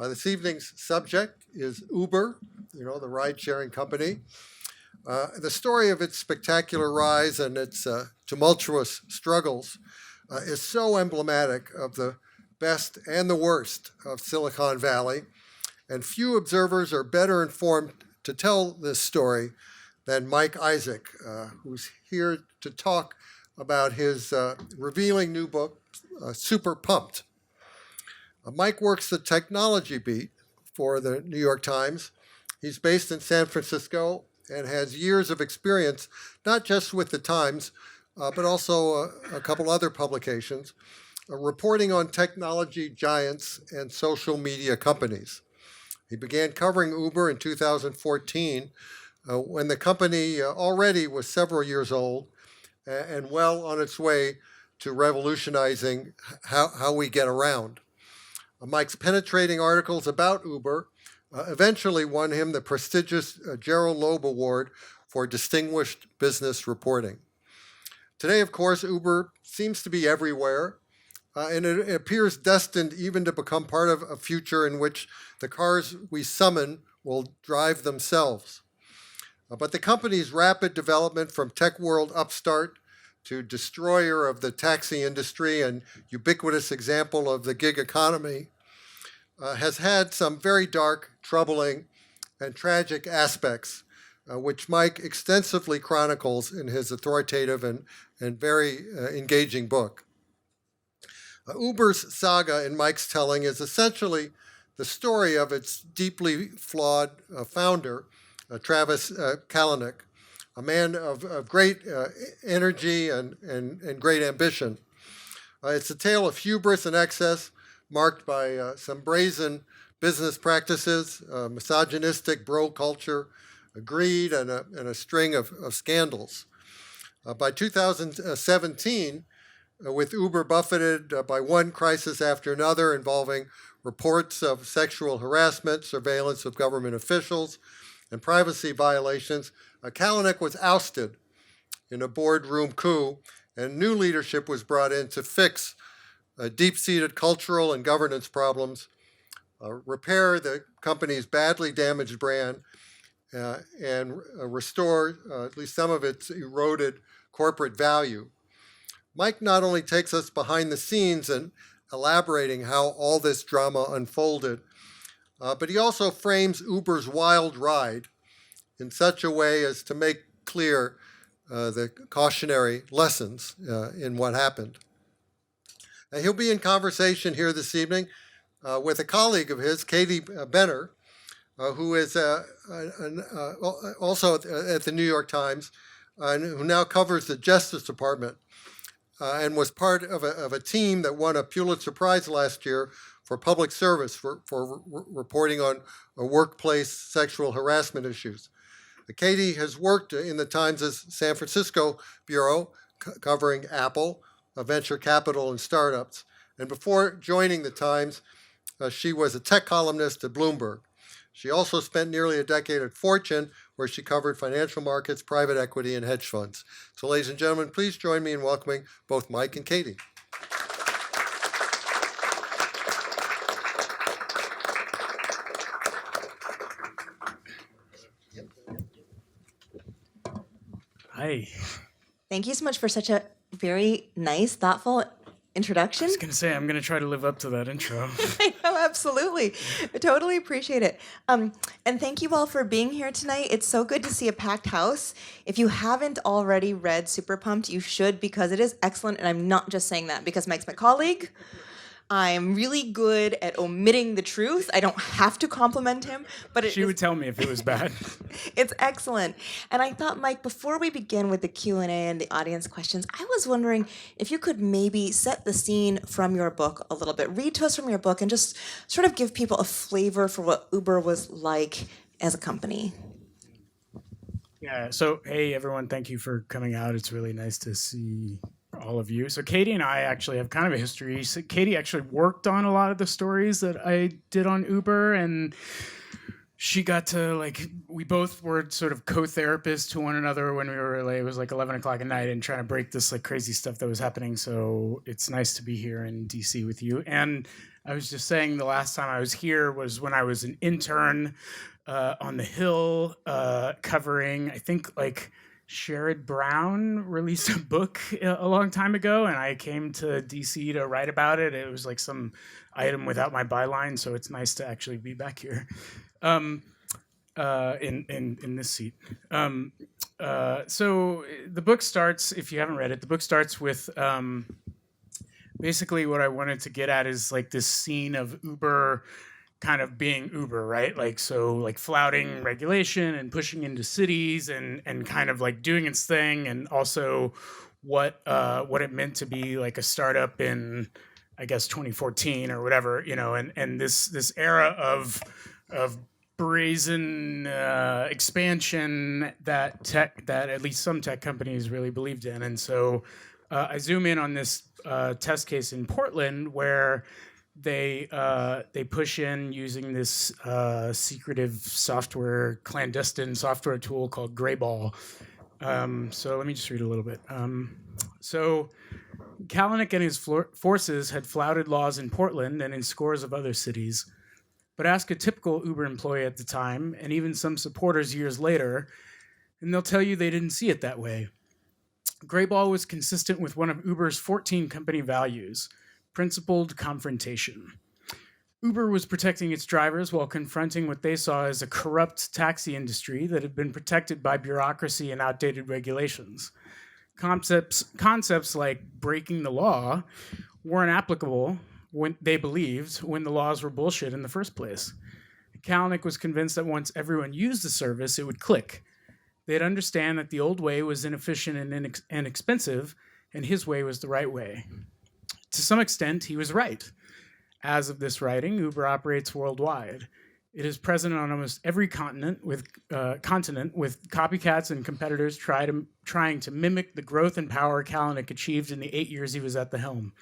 This evening's subject is Uber, the ride-sharing company. The story of its spectacular rise and its tumultuous struggles is so emblematic of the best and the worst of Silicon Valley, and few observers are better informed to tell this story than Mike Isaac, who's here to talk about his revealing new book, Super Pumped. Mike works the technology beat for the New York Times. He's based in San Francisco and has years of experience, not just with the Times, but also a couple other publications, reporting on technology giants and social media companies. He began covering Uber in 2014 when the company already was several years old and well on its way to revolutionizing how we get around. Mike's penetrating articles about Uber eventually won him the prestigious Gerald Loeb Award for distinguished business reporting. Today, of course, Uber seems to be everywhere, and it appears destined even to become part of a future in which the cars we summon will drive themselves. But the company's rapid development from tech world upstart to destroyer of the taxi industry and ubiquitous example of the gig economy has had some very dark, troubling, and tragic aspects, which Mike extensively chronicles in his authoritative and very engaging book. Uber's saga, in Mike's telling, is essentially the story of its deeply flawed founder, Travis Kalanick, a man of great energy and great ambition. It's a tale of hubris and excess, marked by some brazen business practices, misogynistic bro culture, greed, and a string of scandals. By 2017, with Uber buffeted by one crisis after another involving reports of sexual harassment, surveillance of government officials, and privacy violations, Kalanick was ousted in a boardroom coup, and new leadership was brought in to fix deep-seated cultural and governance problems, repair the company's badly damaged brand, and restore at least some of its eroded corporate value. Mike not only takes us behind the scenes and elaborating how all this drama unfolded, but he also frames Uber's wild ride in such a way as to make clear the cautionary lessons in what happened. He'll be in conversation here this evening with a colleague of his, Katie Benner, who is also at the New York Times, and who now covers the Justice Department, and was part of a team that won a Pulitzer Prize last year for public service for reporting on workplace sexual harassment issues. Katie has worked in the Times' San Francisco bureau, covering Apple, venture capital, and startups. And before joining the Times, she was a tech columnist at Bloomberg. She also spent nearly a decade at Fortune, where she covered financial markets, private equity, and hedge funds. So, ladies and gentlemen, please join me in welcoming both Mike and Katie. Hi. Thank you so much for such a very nice, thoughtful introduction. I was going to say, I'm going to try to live up to that intro. I know, absolutely. I totally appreciate it. And thank you all for being here tonight. It's so good to see a packed house. If you haven't already read Super Pumped, you should, because it is excellent. And I'm not just saying that because Mike's my colleague. I'm really good at omitting the truth. I don't have to compliment him, but She would tell me if it was bad. It's excellent. And I thought, Mike, before we begin with the Q&A and the audience questions, I was wondering if you could maybe set the scene from your book a little bit. Read to us from your book and just sort of give people a flavor for what Uber was like as a company. Yeah, so hey, everyone, thank you for coming out. It's really nice to see all of you. So Katie and I actually have kind of a history. So Katie actually worked on a lot of the stories that I did on Uber, and she got to we both were sort of co-therapists to one another when we were it was 11 o'clock at night and trying to break this crazy stuff that was happening. So it's nice to be here in DC with you. And I was just saying the last time I was here was when I was an intern on the Hill covering, I think Sherrod Brown released a book a long time ago, and I came to DC to write about it. It was some item without my byline, so it's nice to actually be back here in this seat. So the book starts, if you haven't read it, the book starts with basically what I wanted to get at is this scene of Uber kind of being Uber, right? Flouting regulation and pushing into cities and kind of doing its thing, and also what it meant to be a startup in, I guess, 2014 or whatever, and this era of brazen expansion that at least some tech companies really believed in. And so I zoom in on this test case in Portland where they push in using this secretive software, clandestine software tool called Greyball. So let me just read a little bit. So Kalanick and his forces had flouted laws in Portland and in scores of other cities. But ask a typical Uber employee at the time, and even some supporters years later, and they'll tell you they didn't see it that way. Greyball was consistent with one of Uber's 14 company values: principled confrontation. Uber was protecting its drivers while confronting what they saw as a corrupt taxi industry that had been protected by bureaucracy and outdated regulations. Concepts like breaking the law weren't applicable when they believed when the laws were bullshit in the first place. Kalanick was convinced that once everyone used the service, it would click. They'd understand that the old way was inefficient and inexpensive, and his way was the right way. To some extent, he was right. As of this writing, Uber operates worldwide. It is present on almost every continent, with copycats and competitors trying to mimic the growth and power Kalanick achieved in the 8 years he was at the helm.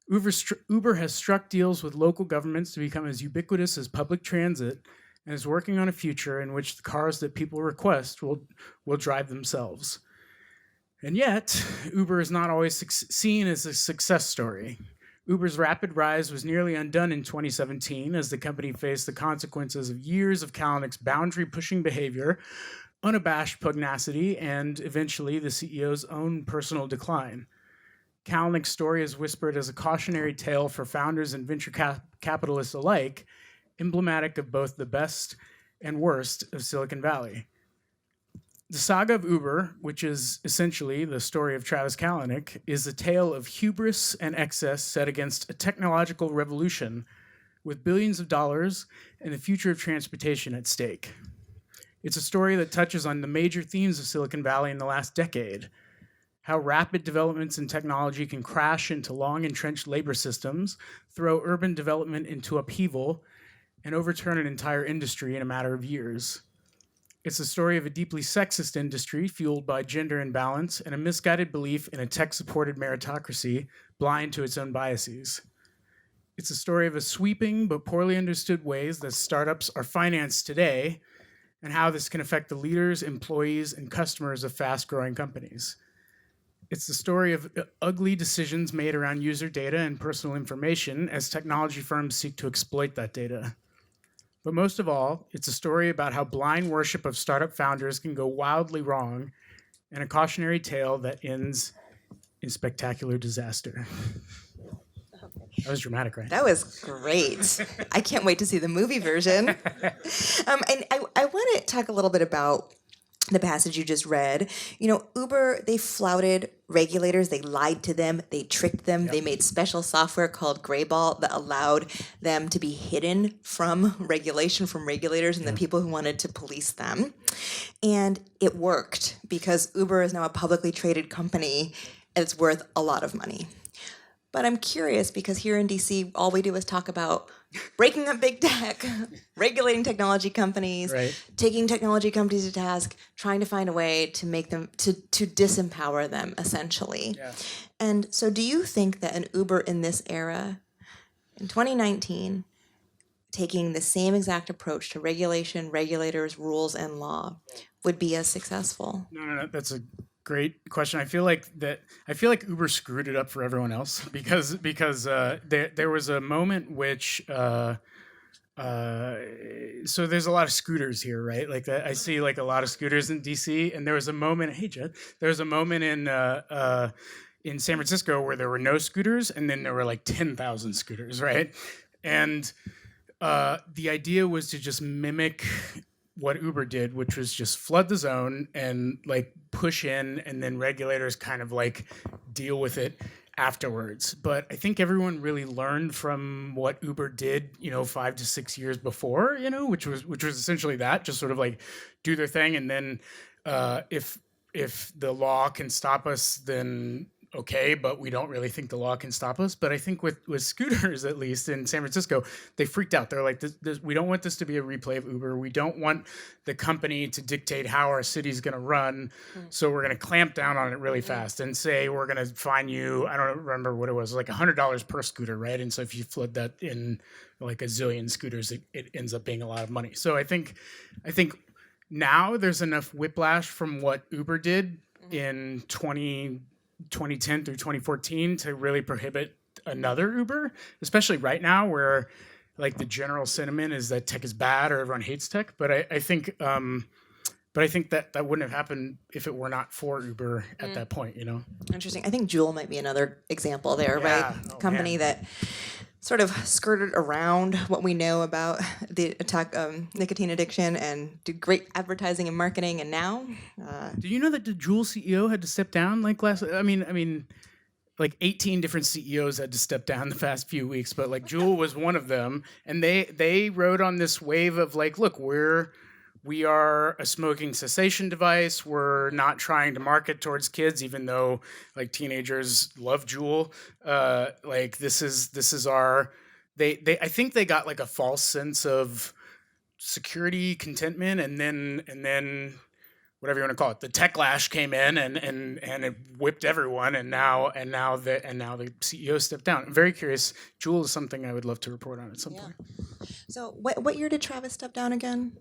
Uber has struck deals with local governments to become as ubiquitous as public transit and is working on a future in which the cars that people request will drive themselves. And yet, Uber is not always seen as a success story. Uber's rapid rise was nearly undone in 2017 as the company faced the consequences of years of Kalanick's boundary-pushing behavior, unabashed pugnacity, and eventually the CEO's own personal decline. Kalanick's story is whispered as a cautionary tale for founders and venture capitalists alike, emblematic of both the best and worst of Silicon Valley. The Saga of Uber, which is essentially the story of Travis Kalanick, is a tale of hubris and excess set against a technological revolution with billions of dollars and the future of transportation at stake. It's a story that touches on the major themes of Silicon Valley in the last decade: how rapid developments in technology can crash into long-entrenched labor systems, throw urban development into upheaval, and overturn an entire industry in a matter of years. It's the story of a deeply sexist industry fueled by gender imbalance and a misguided belief in a tech-supported meritocracy blind to its own biases. It's a story of a sweeping but poorly understood ways that startups are financed today and how this can affect the leaders, employees, and customers of fast-growing companies. It's the story of ugly decisions made around user data and personal information as technology firms seek to exploit that data. But most of all, it's a story about how blind worship of startup founders can go wildly wrong, and a cautionary tale that ends in spectacular disaster. That was dramatic, right? That was great. I can't wait to see the movie version. And I want to talk a little bit about the passage you just read. You know, Uber, they flouted regulators, they lied to them, they tricked them, They made special software called Greyball that allowed them to be hidden from regulation, from regulators and the people who wanted to police them. And it worked because Uber is now a publicly traded company and it's worth a lot of money. But I'm curious because here in DC, all we do is talk about breaking up big tech, regulating technology companies, taking technology companies to task, trying to find a way to make them, to disempower them, essentially. Yeah. And so do you think that an Uber in this era, in 2019, taking the same exact approach to regulation, regulators, rules, and law would be as successful? No. That's a great question. I feel like Uber screwed it up for everyone else because there was a moment which. So there's a lot of scooters here, right? Like I see like a lot of scooters in DC, and there was a moment. Hey, Jed, there was a moment in San Francisco where there were no scooters, and then there were like 10,000 scooters, right? And the idea was to just mimic what Uber did, which was just flood the zone and like push in, and then regulators kind of like deal with it afterwards. But I think everyone really learned from what Uber did, 5 to 6 years before, which was essentially that, just sort of like do their thing, and then if the law can stop us, then okay, but we don't really think the law can stop us. But I think with scooters, at least in San Francisco, they freaked out. They're like, we don't want this to be a replay of Uber. We don't want the company to dictate how our city's going to run. So we're going to clamp down on it really fast and say, we're going to fine you, I don't remember what it was, like $100 per scooter, right? And so if you flood that in like a zillion scooters, it ends up being a lot of money. So I think now there's enough whiplash from what Uber did in 2010 through 2014 to really prohibit another Uber, especially right now where like the general sentiment is that tech is bad or everyone hates tech. But I think that wouldn't have happened if it were not for Uber at that point, Interesting. I think Juul might be another example there, Yeah. right? Oh, Company man. that sort of skirted around what we know about the nicotine addiction and did great advertising and marketing, and now Do you know that the Juul CEO had to step down like like 18 different CEOs had to step down the past few weeks, but like Juul was one of them, and they rode on this wave of like, look, we are a smoking cessation device. We're not trying to market towards kids, even though like teenagers love Juul. Like this is our. I think they got like a false sense of security, contentment, and then whatever you want to call it, the techlash came in and it whipped everyone, and now the CEO stepped down. I'm very curious. Juul is something I would love to report on at some point. So what year did Travis step down again?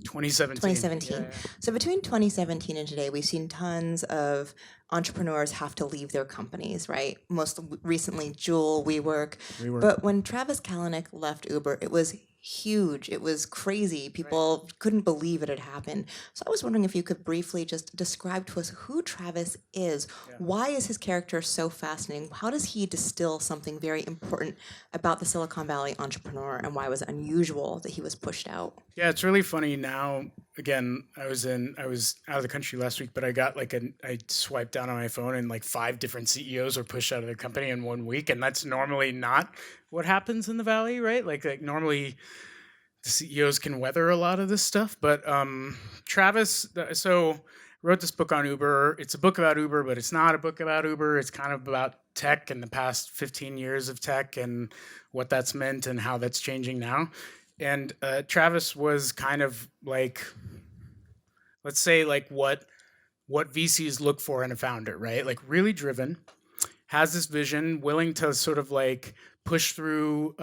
2017. 2017. Yeah. So between 2017 and today, we've seen tons of entrepreneurs have to leave their companies, right? Most recently, Juul, WeWork. But when Travis Kalanick left Uber, it was huge. It was crazy. People couldn't believe it had happened. So I was wondering if you could briefly just describe to us who Travis is. Why is his character so fascinating? How does he distill something very important about the Silicon Valley entrepreneur, and why was it unusual that he was pushed out? Yeah, it's really funny now. Again, I was out of the country last week, but I got I swiped down on my phone and like 5 different CEOs were pushed out of their company in 1 week, and that's normally not what happens in the Valley, right? Like normally the CEOs can weather a lot of this stuff, but Travis wrote this book on Uber. It's a book about Uber, but it's not a book about Uber. It's kind of about tech and the past 15 years of tech and what that's meant and how that's changing now. And Travis was kind of like, let's say like what VCs look for in a founder, right? Like really driven, has this vision, willing to sort of like push through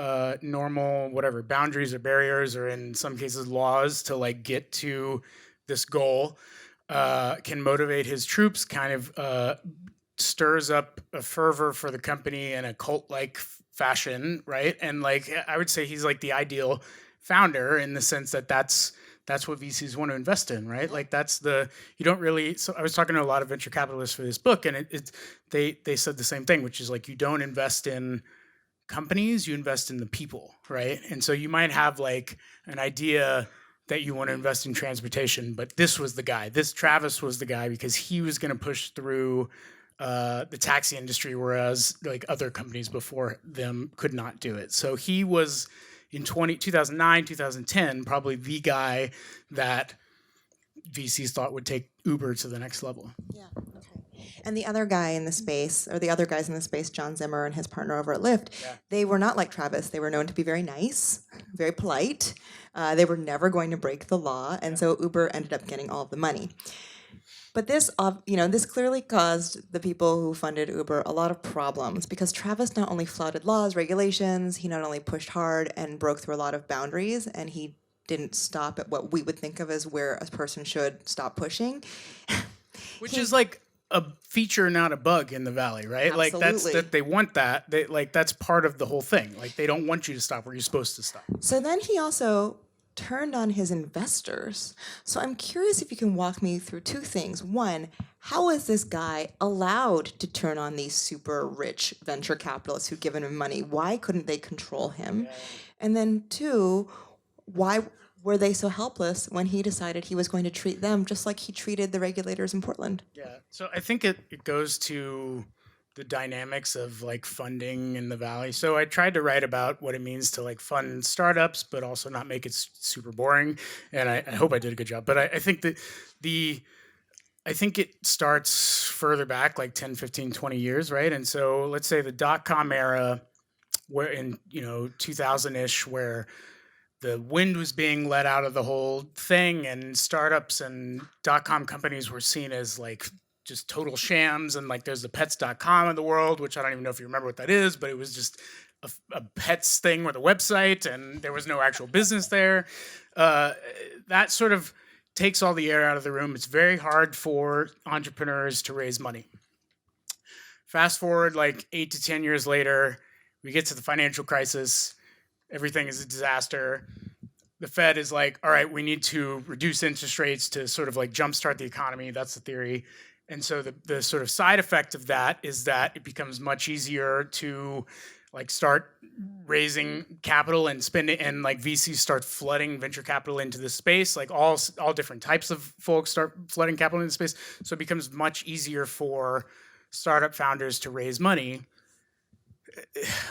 normal whatever boundaries or barriers, or in some cases laws, to like get to this goal. Can motivate his troops, kind of stirs up a fervor for the company in a cult-like fashion, right? And like I would say he's like the ideal founder in the sense that that's what VCs want to invest in, right? Like you don't really. So I was talking to a lot of venture capitalists for this book, and they said the same thing, which is like you don't invest in companies, you invest in the people, right? And so you might have like an idea that you want to invest in transportation, but this was the guy. Travis was the guy because he was going to push through the taxi industry, whereas like other companies before them could not do it. So he was in 2009, 2010, probably the guy that VCs thought would take Uber to the next level. Yeah. Okay. And the other guy in the space, or the other guys in the space, John Zimmer and his partner over at Lyft, they were not like Travis. They were known to be very nice, very polite. They were never going to break the law, and so Uber ended up getting all of the money. But this, this clearly caused the people who funded Uber a lot of problems because Travis not only flouted laws, regulations, he not only pushed hard and broke through a lot of boundaries, and he didn't stop at what we would think of as where a person should stop pushing. Which is like a feature, not a bug in the Valley, right? Like they want that. That's part of the whole thing. Like they don't want you to stop where you're supposed to stop. So then he also turned on his investors. So I'm curious if you can walk me through two things. One, how is this guy allowed to turn on these super rich venture capitalists who've given him money? Why couldn't they control him? And then two, why were they so helpless when he decided he was going to treat them just like he treated the regulators in Portland? Yeah, so I think it goes to the dynamics of like funding in the Valley. So I tried to write about what it means to like fund startups, but also not make it super boring. And I hope I did a good job. But I think that I think it starts further back, like 10, 15, 20 years, right? And so let's say the dot-com era, where in 2000-ish, where the wind was being let out of the whole thing, and startups and dot-com companies were seen as like just total shams. And like there's the pets.com in the world, which I don't even know if you remember what that is, but it was just a pets thing with a website, and there was no actual business there. That sort of takes all the air out of the room. It's very hard for entrepreneurs to raise money. Fast forward like 8 to 10 years later, we get to the financial crisis. Everything is a disaster. The Fed is like, all right, we need to reduce interest rates to sort of like jumpstart the economy. That's the theory. And so the sort of side effect of that is that it becomes much easier to like start raising capital and spending, and like VCs start flooding venture capital into the space. Like all different types of folks start flooding capital into space. So it becomes much easier for startup founders to raise money.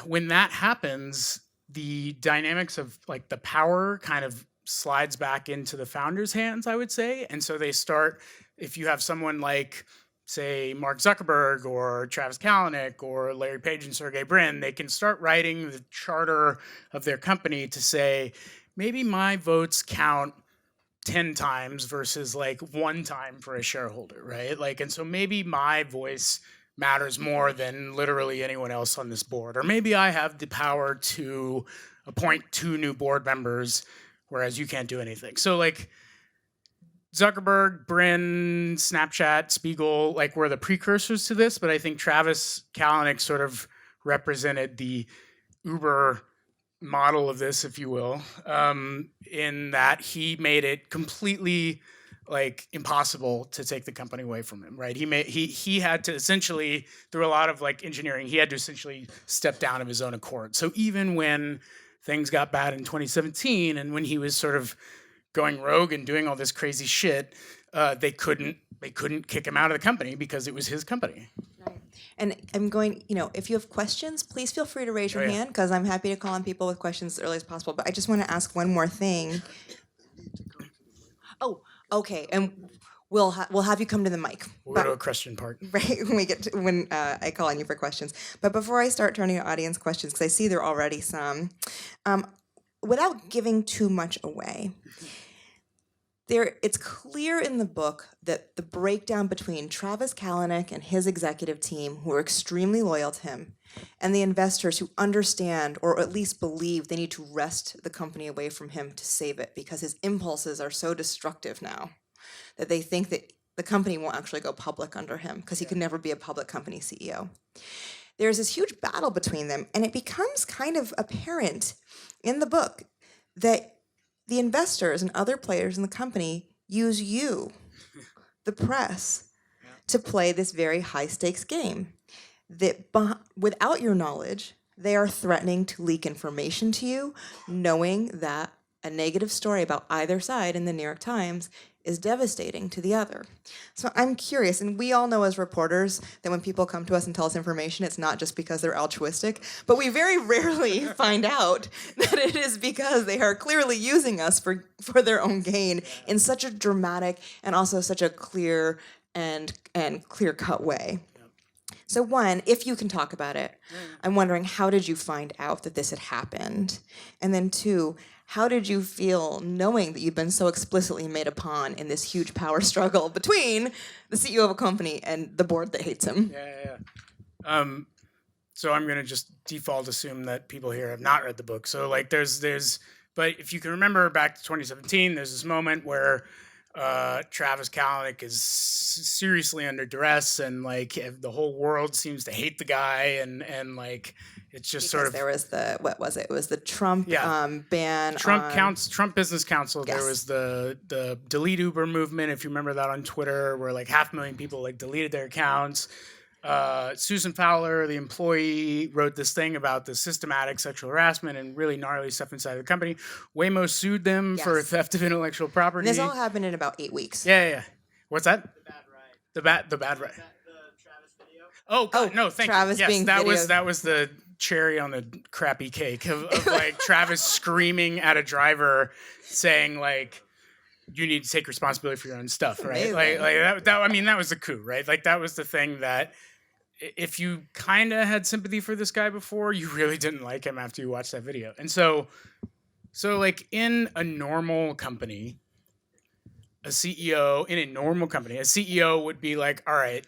When that happens, the dynamics of like the power kind of slides back into the founders' hands, I would say. And so they start, if you have someone like, say, Mark Zuckerberg or Travis Kalanick or Larry Page and Sergey Brin, they can start writing the charter of their company to say, maybe my votes count 10 times versus like 1 time for a shareholder, right? Like, and so maybe my voice matters more than literally anyone else on this board. Or maybe I have the power to appoint 2 new board members, whereas you can't do anything. So like Zuckerberg, Brin, Snapchat, Spiegel, like were the precursors to this, but I think Travis Kalanick sort of represented the Uber model of this, if you will, in that he made it completely like impossible to take the company away from him, right? He had to essentially, through a lot of like engineering, he had to essentially step down of his own accord. So even when things got bad in 2017, and when he was sort of going rogue and doing all this crazy shit, they couldn't kick him out of the company because it was his company. Right. And I'm going, if you have questions, please feel free to raise your hand, because I'm happy to call on people with questions as early as possible. But I just want to ask one more thing. Oh, okay. And we'll have you come to the mic. We'll go to a question part. Right, when I call on you for questions. But before I start turning to audience questions, because I see there are already some, without giving too much away, it's clear in the book that the breakdown between Travis Kalanick and his executive team, who are extremely loyal to him, and the investors who understand, or at least believe, they need to wrest the company away from him to save it, because his impulses are so destructive now that they think that the company won't actually go public under him, because he could never be a public company CEO. There's this huge battle between them, and it becomes kind of apparent in the book that the investors and other players in the company use you, the press, to play this very high-stakes game. That without your knowledge, they are threatening to leak information to you, knowing that a negative story about either side in the New York Times is devastating to the other. So I'm curious, and we all know as reporters that when people come to us and tell us information, it's not just because they're altruistic, but we very rarely find out that it is because they are clearly using us for their own gain in such a dramatic and also such a clear and clear-cut way. So one, if you can talk about it, I'm wondering, how did you find out that this had happened? And then two, how did you feel knowing that you've been so explicitly made a pawn in this huge power struggle between the CEO of a company and the board that hates him? So I'm gonna just default assume that people here have not read the book. So like but if you can remember back to 2017, there's this moment where Travis Kalanick is seriously under duress, and like the whole world seems to hate the guy, and like it's just Because there was what was it? It was the Trump ban. Trump Business Council. Yes. There was the delete Uber movement, if you remember that on Twitter, where like 500,000 people like deleted their accounts. Susan Fowler, the employee, wrote this thing about the systematic sexual harassment and really gnarly stuff inside of the company. Waymo sued them for theft of intellectual property. And this all happened in about 8 weeks. Yeah. What's that? The bad ride. The bad ride. The Travis video. Oh God, no, thank Travis you. Yes, being that was the cherry on the crappy cake of like Travis screaming at a driver, saying like, you need to take responsibility for your own stuff, right? Amazing. Like that. I mean, that was the coup, right? Like that was the thing that, if you kind of had sympathy for this guy before, you really didn't like him after you watched that video. And so like in a normal company, a CEO would be like, all right,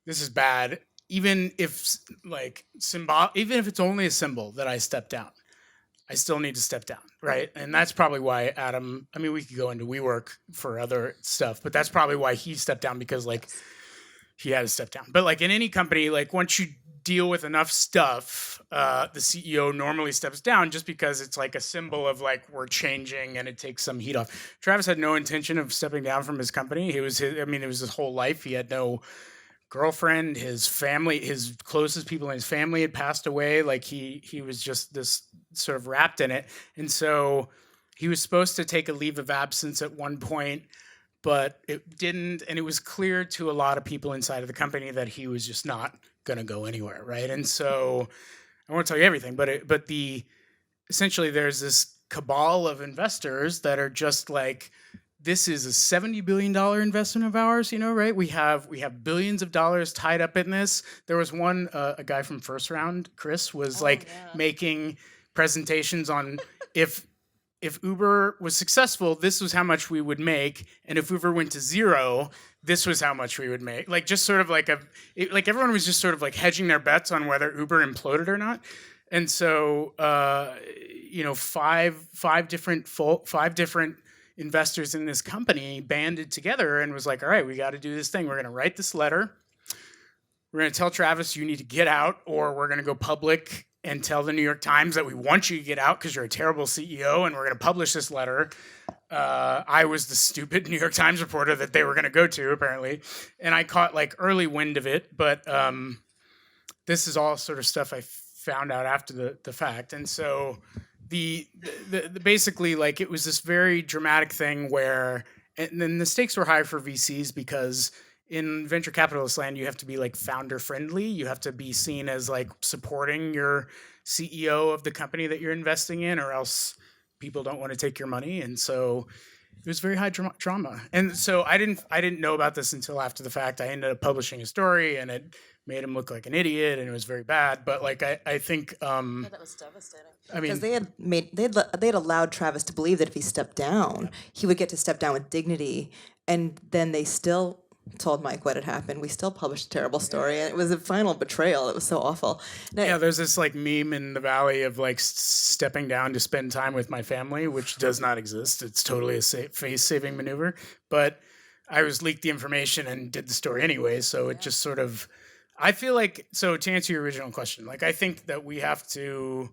this is bad. Even if it's only a symbol that I step down, I still need to step down, right? And that's probably why Adam, I mean, we could go into WeWork for other stuff, but that's probably why he stepped down, because like he had to step down. But like in any company, like once you deal with enough stuff, the CEO normally steps down, just because it's like a symbol of like, we're changing and it takes some heat off. Travis had no intention of stepping down from his company. It was his whole life. He had no girlfriend, his family, his closest people in his family had passed away. Like he was just this sort of wrapped in it. And so he was supposed to take a leave of absence at one point, but it didn't. And it was clear to a lot of people inside of the company that he was just not going to go anywhere. Right. And so I won't tell you everything, but essentially there's this cabal of investors that are just like, this is a $70 billion investment of ours, right? We have billions of dollars tied up in this. There was one, a guy from First Round, Chris, was making presentations on if Uber was successful, this was how much we would make. And if Uber went to zero, this was how much we would make. Like just sort of like everyone was just sort of like hedging their bets on whether Uber imploded or not. And so, five different investors in this company banded together and was like, all right, we got to do this thing. We're going to write this letter. We're going to tell Travis you need to get out, or we're going to go public and tell the New York Times that we want you to get out because you're a terrible CEO, and we're going to publish this letter. I was the stupid New York Times reporter that they were going to go to, apparently. And I caught like early wind of it, but this is all sort of stuff I found out after the fact. And so the basically, like, it was this very dramatic thing where, and then the stakes were high for VCs because in venture capitalist land, you have to be like founder friendly. You have to be seen as like supporting your CEO of the company that you're investing in, or else people don't want to take your money. And so it was very high drama. And so I didn't know about this until after the fact. I ended up publishing a story, and it made him look like an idiot, and it was very bad. But like I think that was devastating. I mean, because they had allowed Travis to believe that if he stepped down, he would get to step down with dignity, and then they still told Mike what had happened. We still published a terrible story, and it was a final betrayal. It was so awful. Now, there's this like meme in the Valley of like stepping down to spend time with my family, which does not exist. It's totally a face-saving maneuver. But I was leaked the information and did the story anyway, so it just sort of, I feel like, so to answer your original question, like I think that we have to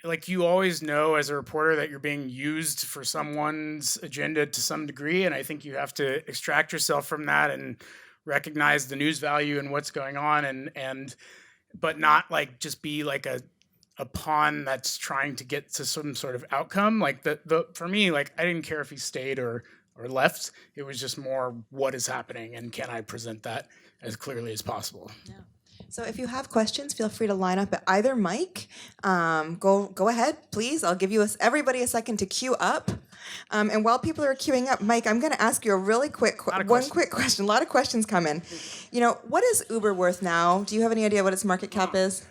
like you always know as a reporter that you're being used for someone's agenda to some degree, and I think you have to extract yourself from that and recognize the news value and what's going on, and but not like just be like a pawn that's trying to get to some sort of outcome. Like the for me, like I didn't care if he stayed or left. It was just more what is happening and can I present that as clearly as possible. yeah. So if you have questions, feel free to line up at either mic. Go ahead, please. I'll give you everybody a second to queue up. And while people are queuing up, Mike, I'm going to ask you a really quick quick question. A lot of questions come in. What is Uber worth now? Do you have any idea what its market cap is?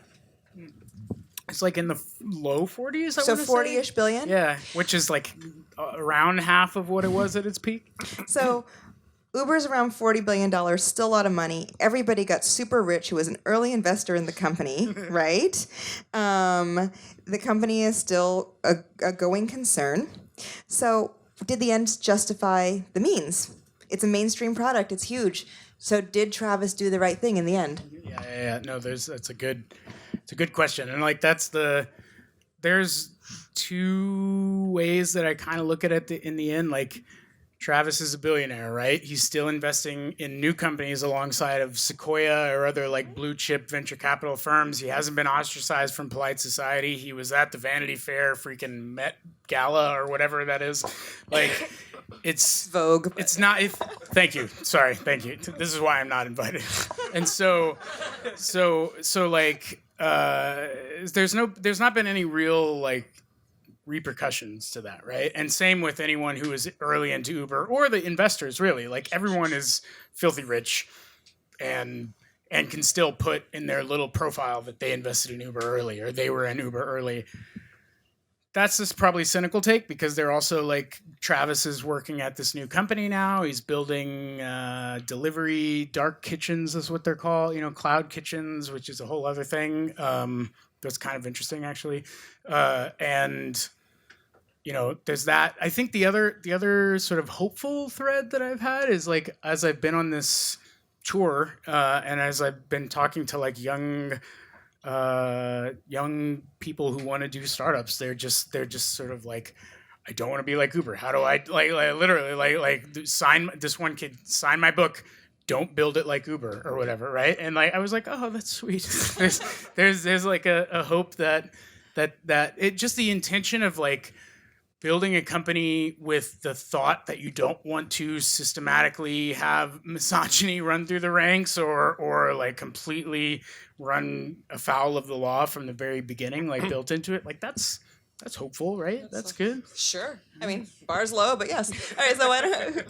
It's like in the low 40s. So 40-ish billion? Yeah, which is like around half of what it was at its peak. So Uber's around $40 billion, still a lot of money. Everybody got super rich who was an early investor in the company, right? The company is still a going concern. So did the ends justify the means? It's a mainstream product. It's huge. So did Travis do the right thing in the end? Yeah. No, it's a good question. And like there's two ways that I kind of look at it in the end. Like Travis is a billionaire, right? He's still investing in new companies alongside of Sequoia or other like blue chip venture capital firms. He hasn't been ostracized from polite society. He was at the Vanity Fair freaking Met Gala or whatever that is. Like it's Vogue. It's not. Thank you. Sorry. Thank you. This is why I'm not invited. And so like there's not been any real like repercussions to that, right? And same with anyone who is early into Uber or the investors, really. Like everyone is filthy rich and can still put in their little profile that they invested in Uber early or they were in Uber early. That's just probably cynical take because they're also like Travis is working at this new company now. He's building delivery dark kitchens is what they're called, cloud kitchens, which is a whole other thing. That's kind of interesting actually. And there's that. I think the other sort of hopeful thread that I've had is like as I've been on this tour and as I've been talking to like young people who want to do startups, they're just sort of like, I don't want to be like Uber. How do I like literally like sign this one kid sign my book? Don't build it like Uber or whatever, right? And like I was like, oh, that's sweet. there's like a hope that it just the intention of like building a company with the thought that you don't want to systematically have misogyny run through the ranks or like completely run afoul of the law from the very beginning, like built into it. Like that's hopeful, right? That's good. Sure. I mean, bar's low, but yes. All right, so why don't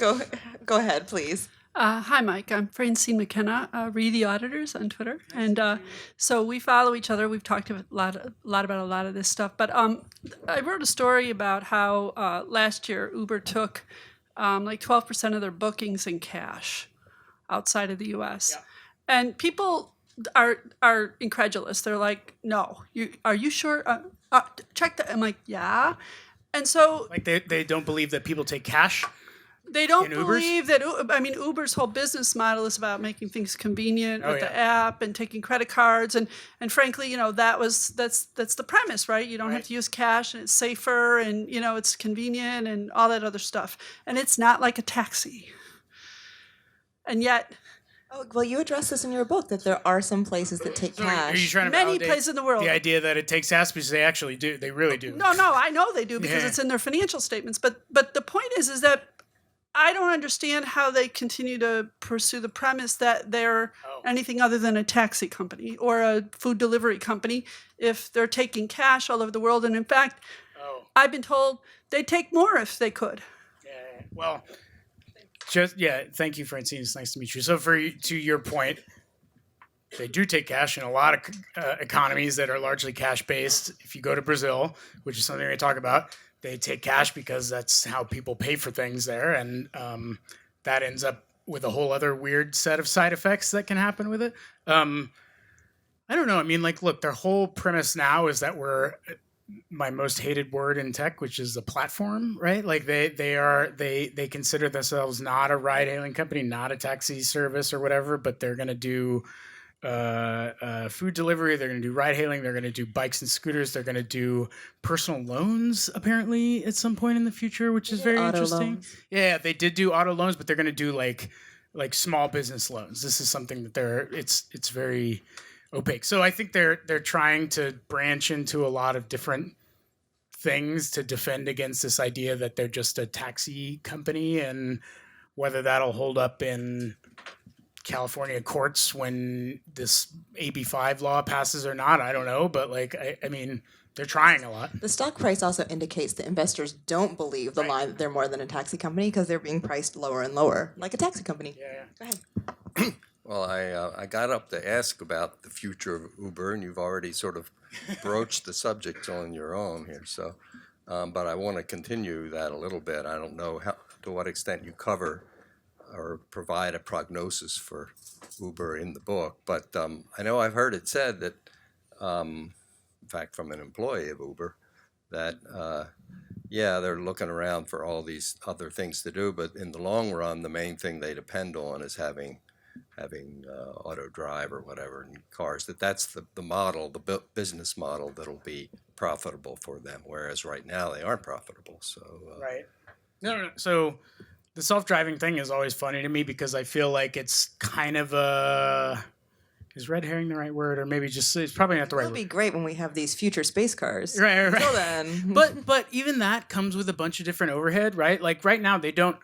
go ahead, please. Hi, Mike. I'm Francine McKenna, Read the Auditors on Twitter. And so we follow each other. We've talked a lot about a lot of this stuff. But I wrote a story about how last year Uber took like 12% of their bookings in cash outside of the U.S. Yeah. And people are incredulous. They're like, no, are you sure? Check that. I'm like, yeah. And so like they don't believe that people take cash. They don't believe that. I mean, Uber's whole business model is about making things convenient with the app and taking credit cards, and frankly, that's the premise, right? You don't have to use cash, and it's safer, and it's convenient, and all that other stuff. And it's not like a taxi. And yet, well, you address this in your book that there are some places that take cash. Are you trying to many places in the world. The idea that it takes cash because they actually do. They really do. No, I know they do because it's in their financial statements. But the point is that I don't understand how they continue to pursue the premise that they're anything other than a taxi company or a food delivery company if they're taking cash all over the world. And in fact, I've been told they'd take more if they could. Yeah. Well, thank you, Francine. It's nice to meet you. So to your point, they do take cash in a lot of economies that are largely cash-based. If you go to Brazil, which is something we talk about, they take cash because that's how people pay for things there. And that ends up with a whole other weird set of side effects that can happen with it. I don't know. I mean, like, look, their whole premise now is that we're my most hated word in tech, which is the platform, right? Like they consider themselves not a ride hailing company, not a taxi service or whatever, but they're going to do food delivery, they're going to do ride hailing, they're going to do bikes and scooters, they're going to do personal loans apparently at some point in the future, which is very interesting. Loans. Yeah, they did do auto loans, but they're going to do like small business loans. This is something that it's very opaque. So I think they're trying to branch into a lot of different things to defend against this idea that they're just a taxi company, and whether that'll hold up in California courts when this AB5 law passes or not. I don't know, but like I mean, they're trying a lot. The stock price also indicates that investors don't believe the line that they're more than a taxi company because they're being priced lower and lower, like a taxi company. Yeah. Go ahead. Well, I got up to ask about the future of Uber, and you've already sort of broached the subject on your own here. So, but I want to continue that a little bit. I don't know to what extent you cover or provide a prognosis for Uber in the book, but I know I've heard it said that, in fact, from an employee of Uber, that yeah, they're looking around for all these other things to do, but in the long run, the main thing they depend on is having auto drive or whatever in cars. That's the model, the business model that'll be profitable for them. Whereas right now they aren't profitable. So Right. No. So the self-driving thing is always funny to me because I feel like it's kind of is red herring the right word, or maybe just it's probably not the right It'll word. be great when we have these future space cars. Right. Until then. But even that comes with a bunch of different overhead, right? Like right now they don't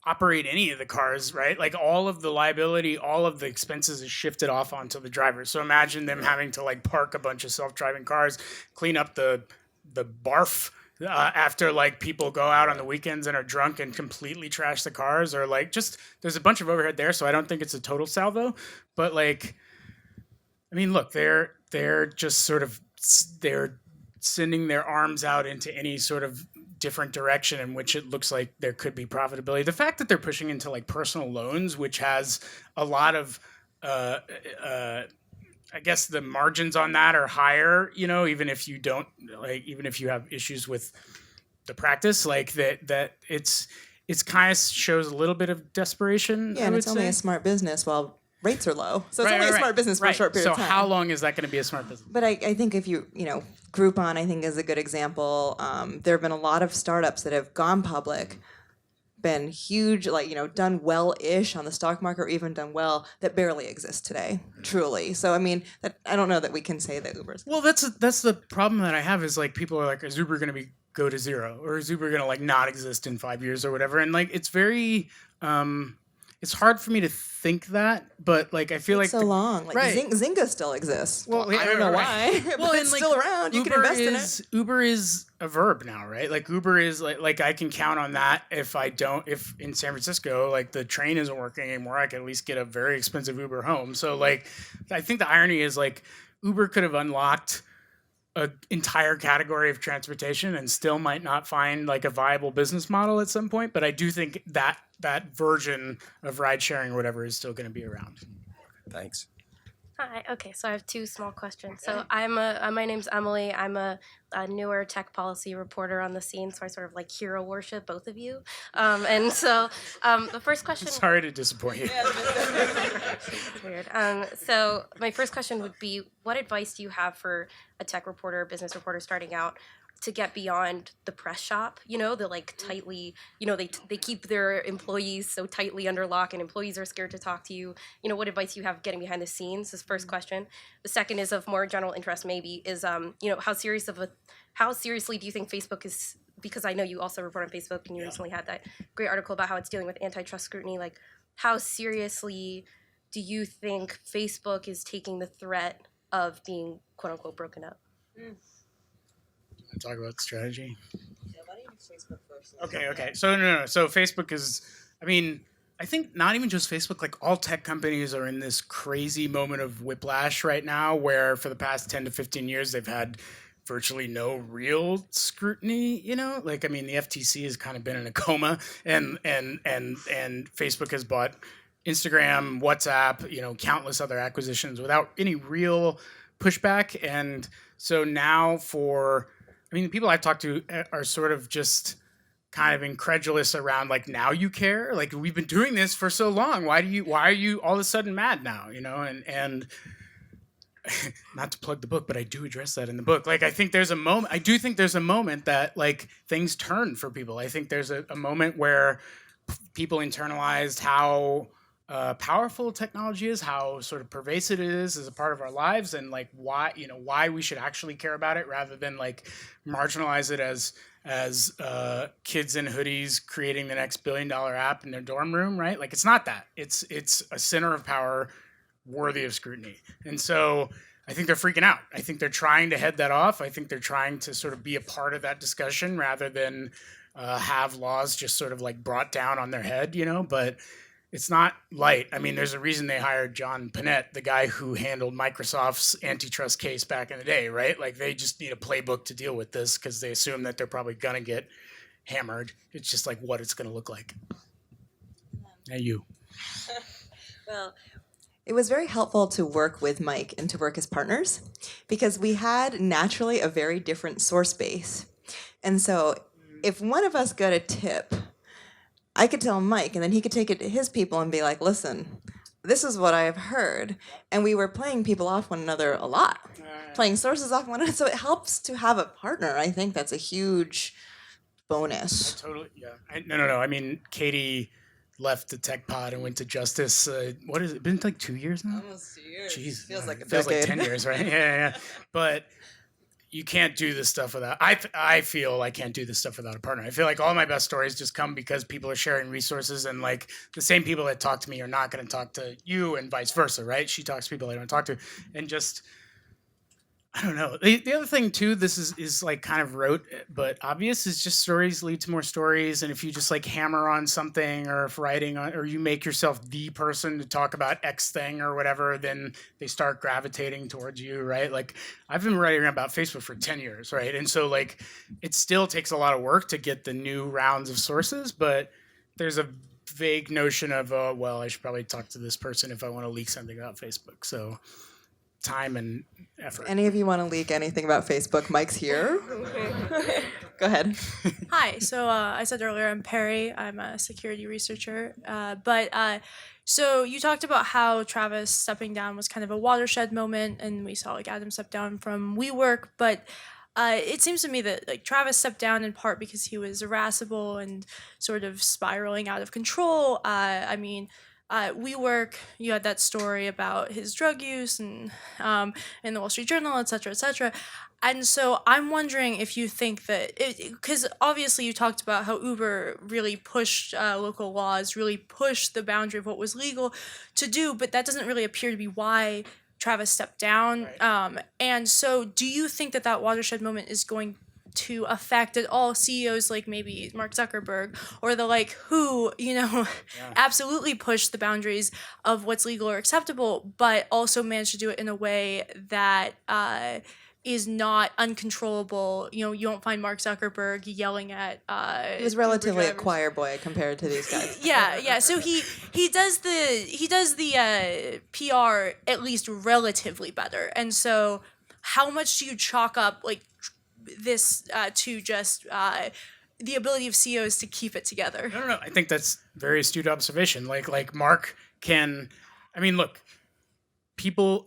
operate any of the cars, right? Like all of the liability, all of the expenses is shifted off onto the driver. So imagine them having to like park a bunch of self-driving cars, clean up the barf after like people go out on the weekends and are drunk and completely trash the cars, or like just there's a bunch of overhead there. So I don't think it's a total salvo, but like, I mean, look, they're just sort of they're sending their arms out into any sort of different direction in which it looks like there could be profitability. The fact that they're pushing into like personal loans, which has a lot of, I guess the margins on that are higher, you know, even if you don't like, even if you have issues with the practice, like that it's kind of shows a little bit of desperation. Yeah, and it's only a smart business while rates are low. So it's only a smart business for a short period of time. So how long is that going to be a smart business? But I think if you know, Groupon, I think is a good example. There have been a lot of startups that have gone public, been huge, like, you know, done well-ish on the stock market or even done well that barely exist today, truly. So, I mean, I don't know that we can say that Uber's. Well, that's the problem that I have is like people are like, is Uber going to go to zero, or is Uber going to like not exist in 5 years or whatever? And like, it's very, it's hard for me to think that, but like I feel like so long. Like Zynga still exists. Well, I don't know why. Well, but it's like, still around. You can invest in it. Uber is a verb now, right? Like Uber is like I can count on that if in San Francisco like the train isn't working anymore, I can at least get a very expensive Uber home. So like I think the irony is like Uber could have unlocked an entire category of transportation and still might not find like a viable business model at some point. But I do think that version of ride sharing or whatever is still going to be around. thanks. Hi. Okay, so I have two small questions. So my name's Emily. I'm a newer tech policy reporter on the scene, so I sort of like hero worship both of you. And so the first question. Sorry to disappoint you. It's weird. So my first question would be, what advice do you have for a tech reporter, business reporter starting out, to get beyond the press shop? You know, the like tightly, you know, they keep their employees so tightly under lock and employees are scared to talk to you. You know, what advice do you have getting behind the scenes? This first question. The second is of more general interest maybe is, you know, how seriously do you think Facebook is, because I know you also report on Facebook and you recently had that great article about how it's dealing with antitrust scrutiny. Like, how seriously do you think Facebook is taking the threat of being quote unquote broken up? Talk about strategy. Okay. So no. So Facebook is, I mean, I think not even just Facebook, like all tech companies are in this crazy moment of whiplash right now where for the past 10 to 15 years, they've had virtually no real scrutiny, you know? Like, I mean, the FTC has kind of been in a coma and Facebook has bought Instagram, WhatsApp, you know, countless other acquisitions without any real pushback. And so now the people I've talked to are sort of just kind of incredulous around like, now you care? Like, we've been doing this for so long. Why are you all of a sudden mad now? You know, and not to plug the book, but I do address that in the book. Like, I do think there's a moment that like things turn for people. I think there's a moment where people internalized how powerful technology is, how sort of pervasive it is as a part of our lives, and like why we should actually care about it rather than like marginalize it as as kids in hoodies creating the next billion-dollar app in their dorm room, right? Like it's not that. It's a center of power worthy of scrutiny. And so I think they're freaking out. I think they're trying to head that off. I think they're trying to sort of be a part of that discussion rather than have laws just sort of like brought down on their head, but it's not light. I mean, there's a reason they hired John Panett, the guy who handled Microsoft's antitrust case back in the day, right? Like they just need a playbook to deal with this because they assume that they're probably going to get hammered. It's just like what it's going to look like. Now you. Well, it was very helpful to work with Mike and to work as partners because we had naturally a very different source base. And so if one of us got a tip, I could tell Mike, and then he could take it to his people and be like, listen, this is what I have heard. And we were playing people off one another a lot, playing sources off one another. So it helps to have a partner. I think that's a huge bonus. Totally, yeah. No. I mean, Katie left the tech pod and went to Justice. What has it been, like 2 years now? Almost 2 years. Jeez, Feels like a feels like decade. 10 years, right? Yeah. But you can't do this stuff without. I feel I can't do this stuff without a partner. I feel like all my best stories just come because people are sharing resources, and like the same people that talk to me are not going to talk to you, and vice versa, right? She talks to people I don't talk to, and just. I don't know. The other thing too, this is like kind of rote but obvious, is just stories lead to more stories. And if you just like hammer on something, or if writing on, or you make yourself the person to talk about X thing or whatever, then they start gravitating towards you, right? Like I've been writing about Facebook for 10 years, right? And so like it still takes a lot of work to get the new rounds of sources, but there's a vague notion of, well, I should probably talk to this person if I want to leak something about Facebook. So time and effort. Any of you want to leak anything about Facebook? Mike's here. Go ahead. Hi. So I said earlier, I'm Perry. I'm a security researcher. So you talked about how Travis stepping down was kind of a watershed moment, and we saw like Adam step down from WeWork. But it seems to me that like Travis stepped down in part because he was irascible and sort of spiraling out of control. WeWork, you had that story about his drug use and in the Wall Street Journal, et cetera, et cetera. And so I'm wondering if you think that, because obviously you talked about how Uber really pushed local laws, really pushed the boundary of what was legal to do, but that doesn't really appear to be why Travis stepped down. Right. And so do you think that watershed moment is going to affect at all CEOs like maybe Mark Zuckerberg or the like who, absolutely push the boundaries of what's legal or acceptable, but also manage to do it in a way that is not uncontrollable. You won't find Mark Zuckerberg yelling at He was relatively a choir boy compared to these guys. Yeah. So he does the PR at least relatively better. And so how much do you chalk up like this to just the ability of CEOs to keep it together? No. I think that's very astute observation. Like Mark can, look,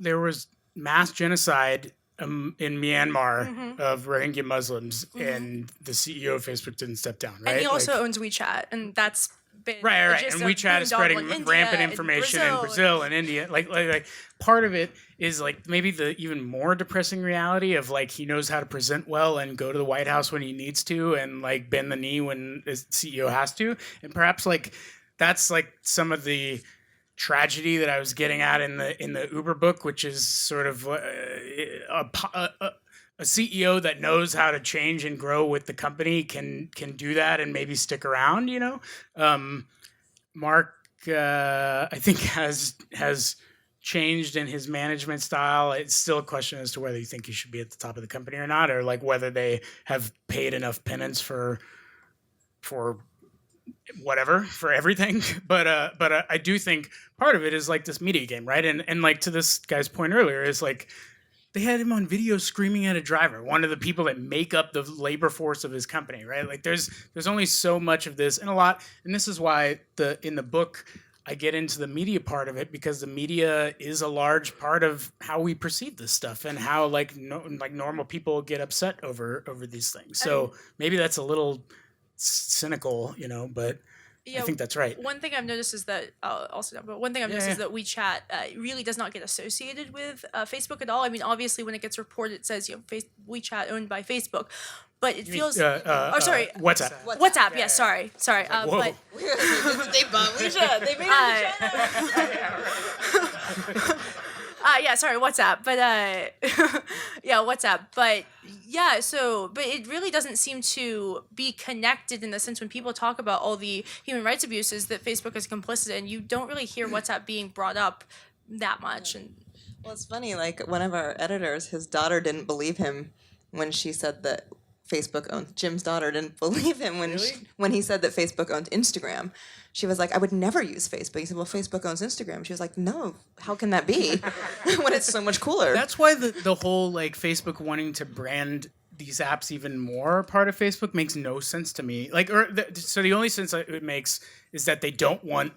there was mass genocide in Myanmar of Rohingya Muslims, and the CEO of Facebook didn't step down, right? And he also owns WeChat, and that's been right. just And a WeChat is boondoggle spreading in India rampant and information in Brazil and India. Like part of it is like maybe the even more depressing reality of like he knows how to present well and go to the White House when he needs to and like bend the knee when the CEO has to, and perhaps like that's like some of the tragedy that I was getting at in the Uber book, which is sort of a CEO that knows how to change and grow with the company can do that and maybe stick around. Mark, I think has changed in his management style. It's still a question as to whether you think he should be at the top of the company or not, or like whether they have paid enough penance for whatever, for everything. But I do think part of it is like this media game, right? And like to this guy's point earlier is like they had him on video screaming at a driver, one of the people that make up the labor force of his company, right? Like there's only so much of this and this is why in the book I get into the media part of it, because the media is a large part of how we perceive this stuff and how normal people get upset over these things. So maybe that's a little cynical, but I think that's right. One thing I've noticed is that is that WeChat really does not get associated with Facebook at all. Obviously when it gets reported, it says WeChat owned by Facebook, but it feels. Sorry. WhatsApp. WhatsApp. Yes. Sorry. Whoa. But They made yeah, sorry, WhatsApp. But yeah, WhatsApp. But yeah, but it really doesn't seem to be connected in the sense when people talk about all the human rights abuses that Facebook is complicit in, you don't really hear WhatsApp being brought up that much. And Well, it's funny, like one of our editors, his daughter didn't believe him when she said that Facebook owned, Jim's daughter didn't believe him when he said that Facebook owned Instagram. She was like, I would never use Facebook. He said, well, Facebook owns Instagram. She was like, no, how can that be when it's so much cooler? That's why the whole like Facebook wanting to brand these apps even more part of Facebook makes no sense to me. Like, so the only sense it makes is that they don't want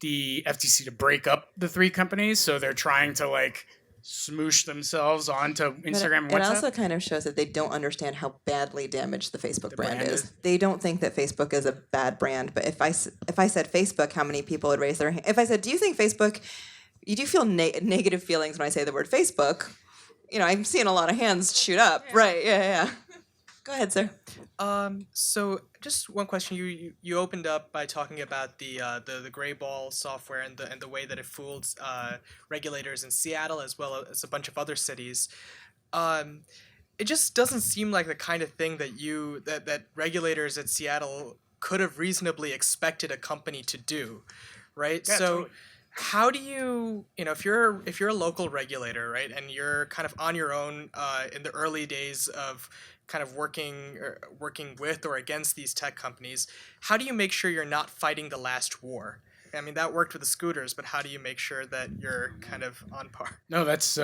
the FTC to break up the three companies, so they're trying to like smoosh themselves onto Instagram and It WhatsApp. also kind of shows that they don't understand how badly damaged the Facebook brand is. They don't think that Facebook is a bad brand. But if I said Facebook, how many people would raise their hand? If I said, do you think Facebook, you do feel negative feelings when I say the word Facebook? You know, I'm seeing a lot of hands shoot up. Yeah. Right, yeah. Go ahead, sir. So just one question. You opened up by talking about the gray ball software and the way that it fooled regulators in Seattle as well as a bunch of other cities. It just doesn't seem like the kind of thing that regulators at Seattle could have reasonably expected a company to do, right? Yeah, so. totally. How do you if you're a local regulator, right, and you're kind of on your own in the early days of kind of working with or against these tech companies, how do you make sure you're not fighting the last war? I mean, that worked with the scooters, but how do you make sure that you're kind of on par? No, that's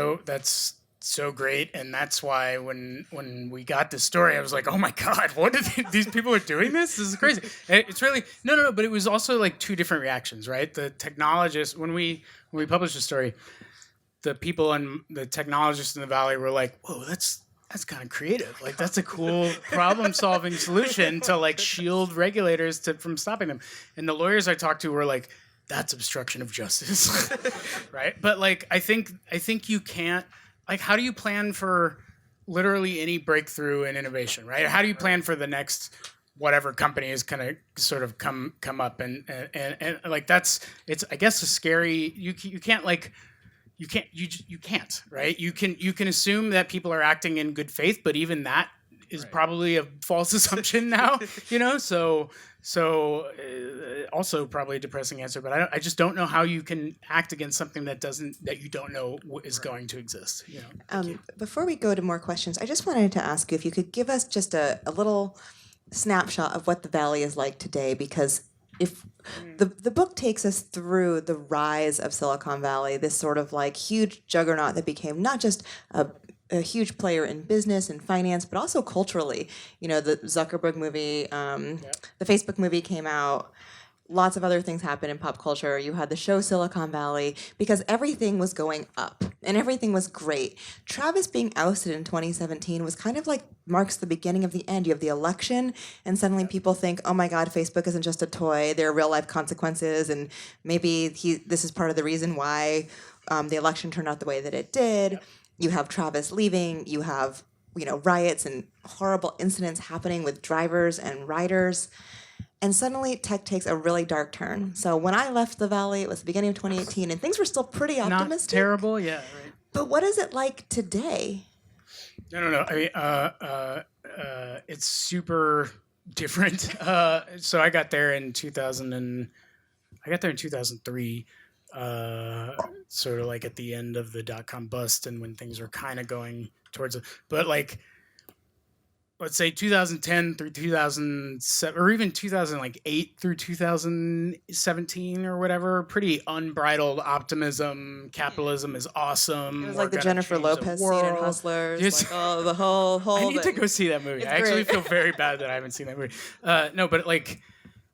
so great, and that's why when we got this story, I was like, oh my god, what are these people are doing this? This is crazy. And it's really no, but it was also like two different reactions, right? The technologists when we published the story, the people and the technologists in the Valley were like, whoa, that's kind of creative. Like that's a cool problem-solving solution to like shield regulators from stopping them. And the lawyers I talked to were like, that's obstruction of justice, right? But like, I think you can't. Like, how do you plan for literally any breakthrough in innovation, right? How do you plan for the next whatever company is going to sort of come up and like it's I guess a scary. You can't, right? You can assume that people are acting in good faith, but even that is probably a false assumption now, you know? So also probably a depressing answer, but I just don't know how you can act against something that you don't know is going to exist. You know? Before we go to more questions, I just wanted to ask you if you could give us just a little snapshot of what the Valley is like today, because if the book takes us through the rise of Silicon Valley, this sort of like huge juggernaut that became not just a huge player in business and finance, but also culturally. You know, the Zuckerberg movie, the Facebook movie came out. Lots of other things happened in pop culture. You had the show Silicon Valley, because everything was going up and everything was great. Travis being ousted in 2017 was kind of like marks the beginning of the end. You have the election, and suddenly people think, oh my God, Facebook isn't just a toy. There are real life consequences, and maybe this is part of the reason why the election turned out the way that it did. You have Travis leaving. You have, riots and horrible incidents happening with drivers and riders. And suddenly tech takes a really dark turn. So when I left the Valley, it was the beginning of 2018, and things were still pretty optimistic. Not terrible, yeah, right. But what is it like today? No. I mean, it's super different. So I got there in 2003. Sort of like at the end of the dot-com bust and when things were kind of going towards it. But like, let's say 2010 through 2007, or even 2008 through 2017 or whatever, pretty unbridled optimism. Capitalism is awesome. It was like the Jennifer Lopez scene in Hustlers. Yes. Like, the whole I need to thing. go see that movie. It's I actually great. feel very bad that I haven't seen that movie. No, but like,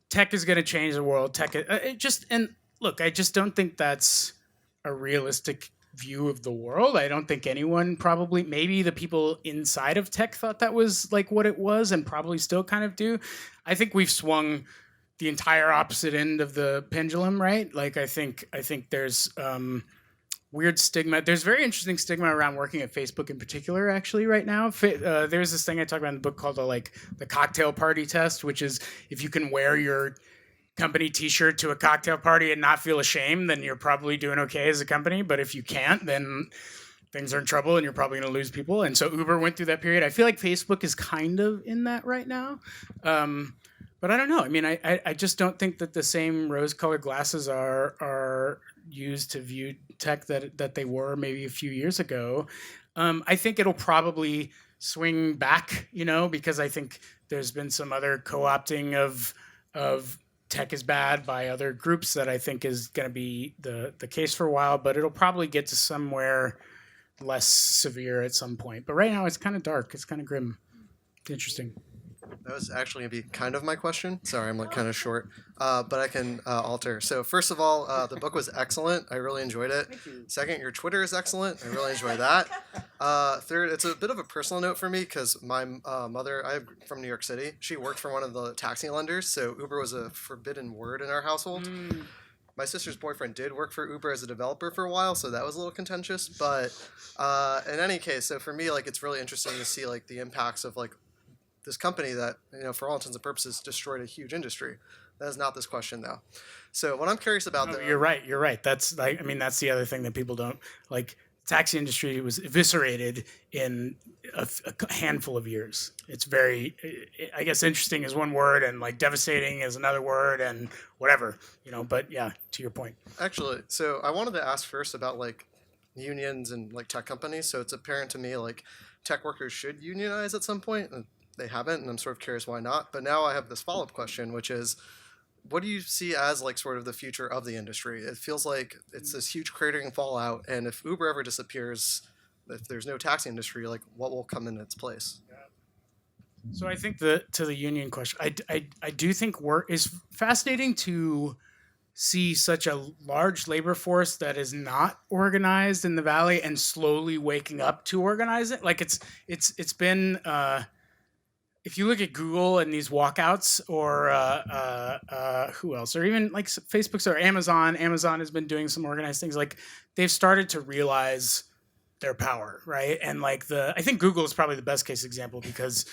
tech is going to change the world. Look, I just don't think that's a realistic view of the world. I don't think anyone maybe the people inside of tech thought that was like what it was and probably still kind of do. I think we've swung the entire opposite end of the pendulum, right? Like I think there's weird stigma. There's very interesting stigma around working at Facebook in particular, actually, right now. There's this thing I talk about in the book called the cocktail party test, which is if you can wear your company t-shirt to a cocktail party and not feel ashamed, then you're probably doing okay as a company. But if you can't, then things are in trouble and you're probably going to lose people. And so Uber went through that period. I feel like Facebook is kind of in that right now. But I don't know. I mean, I just don't think that the same rose-colored glasses are used to view tech that they were maybe a few years ago. I think it'll probably swing back, because I think there's been some other co-opting of tech is bad by other groups that I think is going to be the case for a while. But it'll probably get to somewhere less severe at some point. But right now it's kind of dark. It's kind of grim. It's interesting. That was actually going to be kind of my question. Sorry, I'm kind of short, but I can alter. So first of all, the book was excellent. I really enjoyed it. Thank you. Second, your Twitter is excellent. I really enjoyed that. Third, it's a bit of a personal note for me because my mother, I'm from New York City. She worked for one of the taxi lenders, so Uber was a forbidden word in our household. My sister's boyfriend did work for Uber as a developer for a while, so that was a little contentious. But in any case, so for me, it's really interesting to see the impacts of this company that, for all intents and purposes, destroyed a huge industry. That is not this question, though. So what I'm curious about... You're right. That's that's the other thing that people don't... The taxi industry was eviscerated in a handful of years. It's very, I guess, interesting is one word, and devastating is another word, and whatever, But yeah, to your point. Actually, so I wanted to ask first about unions and tech companies. So it's apparent to me tech workers should unionize at some point. And they haven't, and I'm sort of curious why not. But now I have this follow-up question, which is, what do you see as sort of the future of the industry? It feels like it's this huge cratering fallout, and if Uber ever disappears, if there's no taxi industry, what will come in its place? So I think to the union question, I do think work is fascinating to see such a large labor force that is not organized in the Valley and slowly waking up to organize it. It's been. If you look at Google and these walkouts, or who else, or even Facebook's or Amazon has been doing some organized things. They've started to realize their power, right? And I think Google is probably the best case example because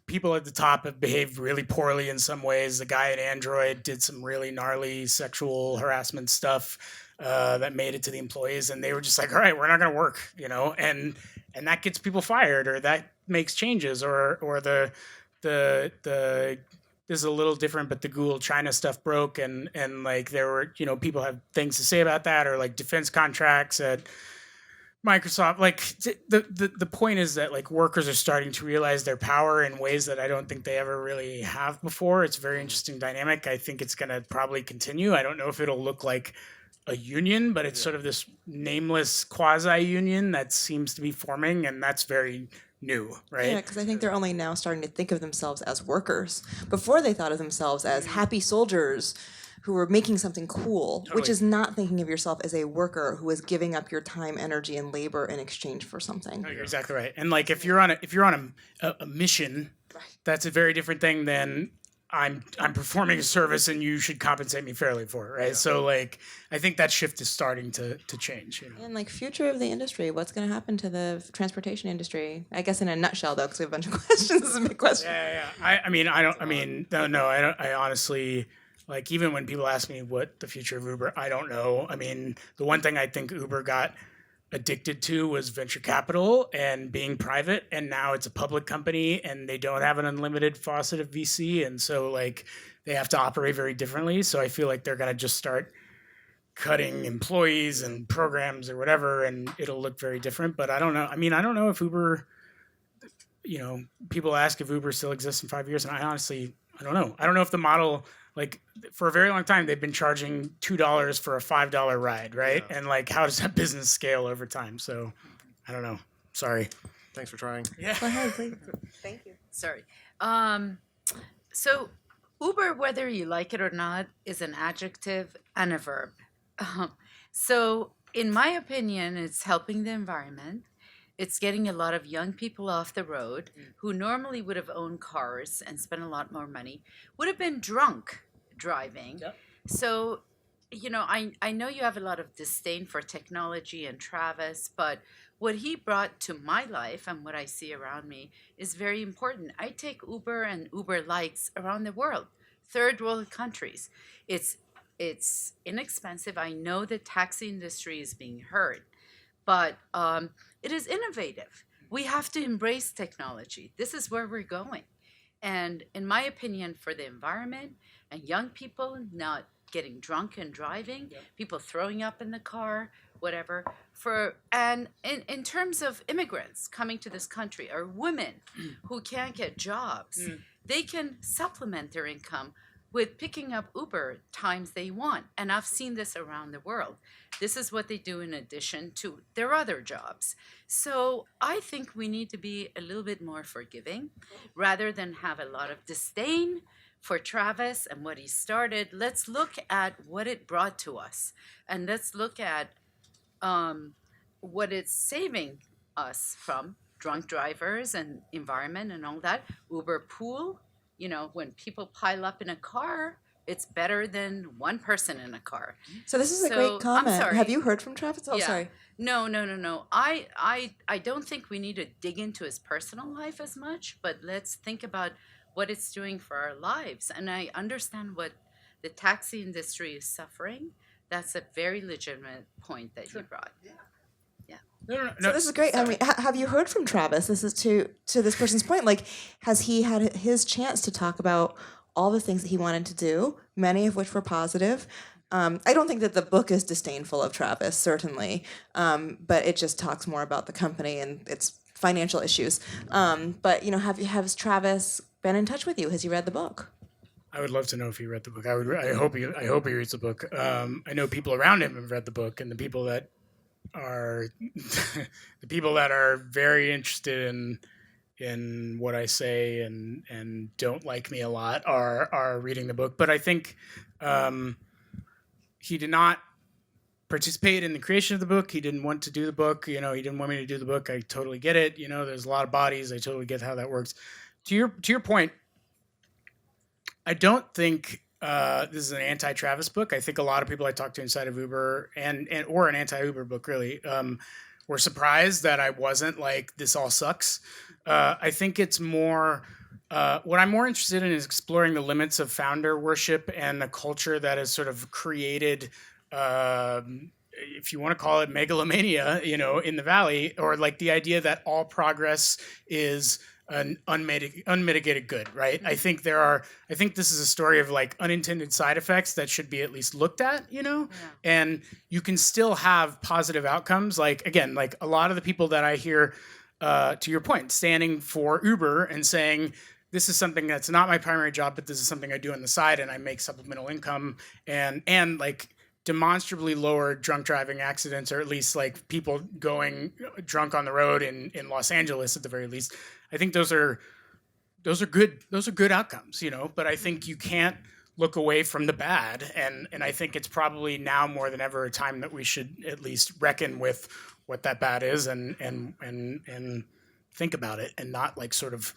people at the top have behaved really poorly in some ways. The guy at Android did some really gnarly sexual harassment stuff that made it to the employees, and they were just all right, we're not going to work, and that gets people fired, or that makes changes, or the this is a little different, but the Google China stuff broke, and there were people have things to say about that, or defense contracts at Microsoft. The point is that workers are starting to realize their power in ways that I don't think they ever really have before. It's a very interesting dynamic. I think it's going to probably continue. I don't know if it'll look like a union, but it's sort of this nameless quasi-union that seems to be forming, and that's very new, right? Yeah, because I think they're only now starting to think of themselves as workers. Before they thought of themselves as happy soldiers who were making something cool, which is not thinking of yourself as a worker who is giving up your time, energy, and labor in exchange for something. No, you're exactly right. And if you're on a mission, that's a very different thing than I'm performing a service and you should compensate me fairly for it, right? Yeah. So I think that shift is starting to change. And future of the industry, what's going to happen to the transportation industry? I guess in a nutshell, though, because we have a bunch of questions. This is a big question. Yeah. I honestly, even when people ask me what the future of Uber, I don't know. The one thing I think Uber got addicted to was venture capital and being private, and now it's a public company and they don't have an unlimited faucet of VC, and so they have to operate very differently. So I feel like they're gonna just start cutting employees and programs or whatever, and it'll look very different. But I don't know. I don't know if Uber, people ask if Uber still exists in 5 years, and I don't know. I don't know if the model, for a very long time, they've been charging $2 for a $5 ride, right? Yeah. And how does that business scale over time? So, I don't know. Sorry. Thanks for trying. Yeah. Go ahead, please. Thank you. Sorry. So, Uber, whether you like it or not, is an adjective and a verb. So, in my opinion, it's helping the environment. It's getting a lot of young people off the road who normally would have owned cars and spent a lot more money, would have been drunk driving. Yep. So I know you have a lot of disdain for technology and Travis, but what he brought to my life and what I see around me is very important. I take Uber and Uber likes around the world, third world countries. It's inexpensive. I know the taxi industry is being hurt, but it is innovative. We have to embrace technology. This is where we're going. And in my opinion, for the environment and young people not getting drunk and driving, people throwing up in the car, whatever. And in terms of immigrants coming to this country or women who can't get jobs, they can supplement their income with picking up Uber times they want. And I've seen this around the world. This is what they do in addition to their other jobs. So I think we need to be a little bit more forgiving rather than have a lot of disdain for Travis and what he started. Let's look at what it brought to us. And let's look at what it's saving us from drunk drivers and environment and all that. Uber pool, when people pile up in a car, it's better than one person in a car. So this is a So, great I'm comment. sorry. Have you heard from Travis? Oh, Yeah. sorry. No. I don't think we need to dig into his personal life as much, but let's think about what it's doing for our lives. And I understand what the taxi industry is suffering. That's a very legitimate point that you brought. No. So this is great. I mean, have you heard from Travis? This is to this person's point. Like, has he had his chance to talk about all the things that he wanted to do, many of which were positive? I don't think that the book is disdainful of Travis, certainly, but it just talks more about the company and its financial issues. But has Travis been in touch with you? Has he read the book? I would love to know if he read the book. I hope he reads the book. I know people around him have read the book, and the people that are very interested in what I say and don't like me a lot are reading the book. But I think he did not participate in the creation of the book. He didn't want to do the book. He didn't want me to do the book. I totally get it. There's a lot of bodies. I totally get how that works. To your point, I don't think this is an anti-Travis book. I think a lot of people I talked to inside of Uber or an anti-Uber book really were surprised that I wasn't like, this all sucks. I think it's more, what I'm more interested in is exploring the limits of founder worship and the culture that has sort of created, if you want to call it megalomania, in the Valley, or like the idea that all progress is an unmitigated good, right? I think this is a story of like unintended side effects that should be at least looked at, and you can still have positive outcomes. Like, again, like a lot of the people that I hear, to your point, standing for Uber and saying, this is something that's not my primary job, but this is something I do on the side and I make supplemental income and like demonstrably lower drunk driving accidents, or at least like people going drunk on the road in Los Angeles at the very least. I think those are good outcomes, but I think you can't look away from the bad. And I think it's probably now more than ever a time that we should at least reckon with what that bad is and think about it and not like sort of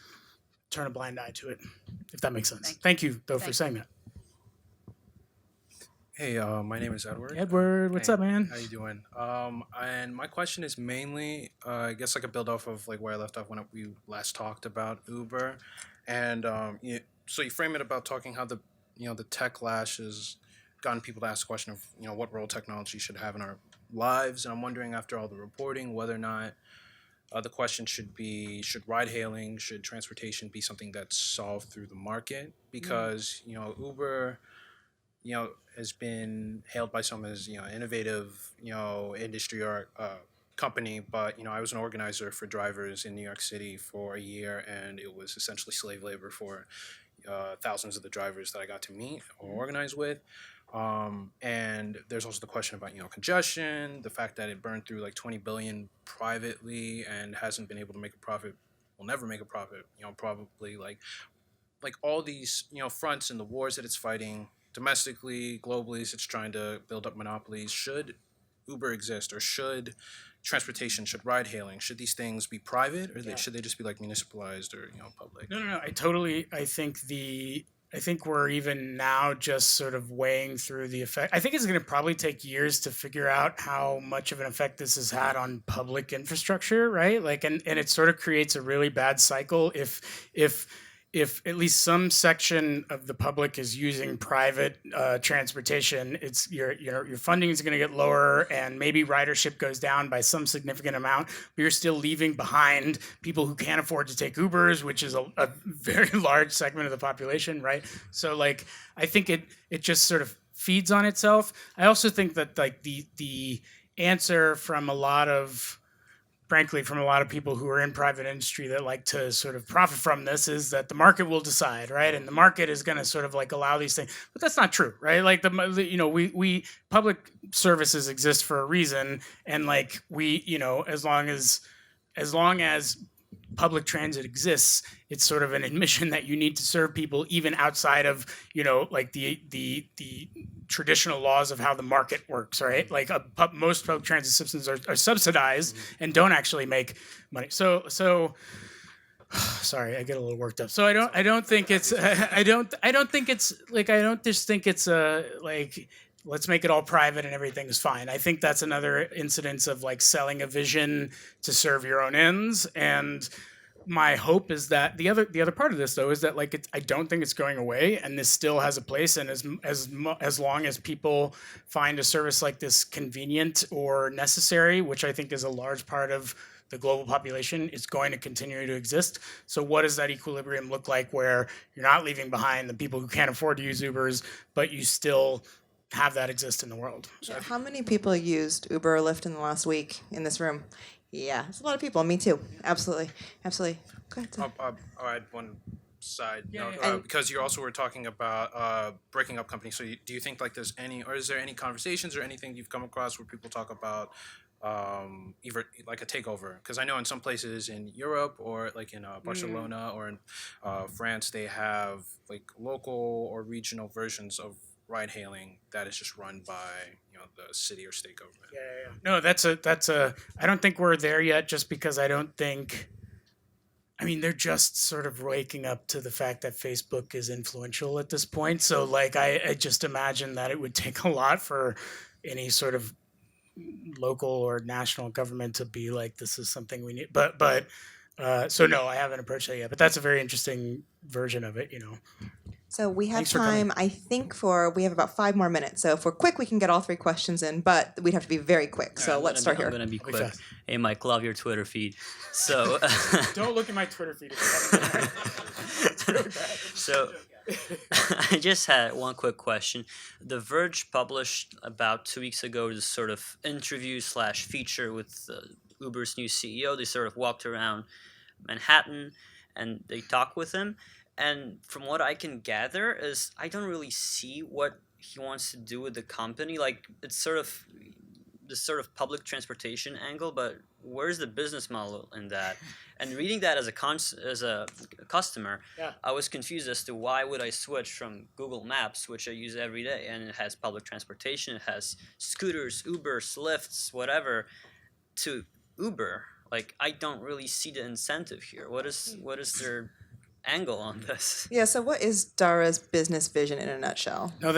turn a blind eye to it, if that makes sense. Thank you though for saying that. Hey, my name is Edward. Edward, what's up, man? How you doing? And my question is mainly, I guess I could build off of like where I left off when we last talked about Uber, and so you frame it about talking how the tech lash has gotten people to ask the question of what role technology should have in our lives, and I'm wondering after all the reporting whether or not the question should ride hailing, should transportation be something that's solved through the market, because Uber has been hailed by some as innovative industry or company, but I was an organizer for drivers in New York City for a year, and it was essentially slave labor for thousands of the drivers that I got to meet or organize with. And there's also the question about congestion, the fact that it burned through like 20 billion privately and hasn't been able to make a profit, will never make a profit, probably like all these fronts and the wars that it's fighting domestically, globally, as it's trying to build up monopolies. Should Uber exist, or should transportation, should ride hailing, should these things be private, or should they just be like municipalized or public? No. I I think we're even now just sort of weighing through the effect. I think it's going to probably take years to figure out how much of an effect this has had on public infrastructure, right? Like, and it sort of creates a really bad cycle if at least some section of the public is using private transportation. It's your funding is going to get lower, and maybe ridership goes down by some significant amount. But you're still leaving behind people who can't afford to take Ubers, which is a very large segment of the population, right? So like, I think it just sort of feeds on itself. I also think that like the answer from a lot of people who are in private industry that like to sort of profit from this is that the market will decide, right? And the market is going to sort of like allow these things, but that's not true, right? Like we public services exist for a reason, and like as long as public transit exists, it's sort of an admission that you need to serve people even outside of like the traditional laws of how the market works, right? Like most public transit systems are subsidized and don't actually make money. So sorry, I get a little worked up. So I don't think it's like let's make it all private and everything is fine. I think that's another incidence of like selling a vision to serve your own ends. And my hope is that the other part of this though is that like I don't think it's going away, and this still has a place. And as long as people find a service like this convenient or necessary, which I think is a large part of the global population, it's going to continue to exist. So what does that equilibrium look like where you're not leaving behind the people who can't afford to use Ubers, but you still have that exist in the world? So How many people used Uber or Lyft in the last week in this room? Yeah, it's a lot of people. Me too. Absolutely. Go ahead. Tim. I'll add one side note, yeah. because you also were talking about breaking up companies. So do you think like is there any conversations or anything you've come across where people talk about either like a takeover? Because I know in some places in Europe or like in Barcelona or in France, they have like local or regional versions of ride hailing that is just run by the city or state government. Yeah. No, that's a. I don't think we're there yet, just because I don't think. I mean, they're just sort of waking up to the fact that Facebook is influential at this point. So, like, I just imagine that it would take a lot for any sort of local or national government to be like, this is something we need. But so no, I haven't approached that yet. But that's a very interesting version of it, So we have Thanks for coming. time, I think, we have about 5 more minutes. So if we're quick, we can get all 3 questions in, but we'd have to be very quick. So let's start here. I'm going to be quick. fast. Hey, Mike, love your Twitter feed. So, Don't look at my Twitter feed. so I just had one quick question. The Verge published about 2 weeks ago this sort of interview/feature with Uber's new CEO. They sort of walked around Manhattan and they talked with him. And from what I can gather is I don't really see what he wants to do with the company. Like, it's sort of this sort of public transportation angle, but where's the business model in that? And reading that as a customer, Yeah. I was confused as to why would I switch from Google Maps, which I use every day, and it has public transportation, it has scooters, Ubers, Lyfts, whatever, to Uber. Like, I don't really see the incentive here. What is their angle on this? Yeah, so what is Dara's business vision in a nutshell? No,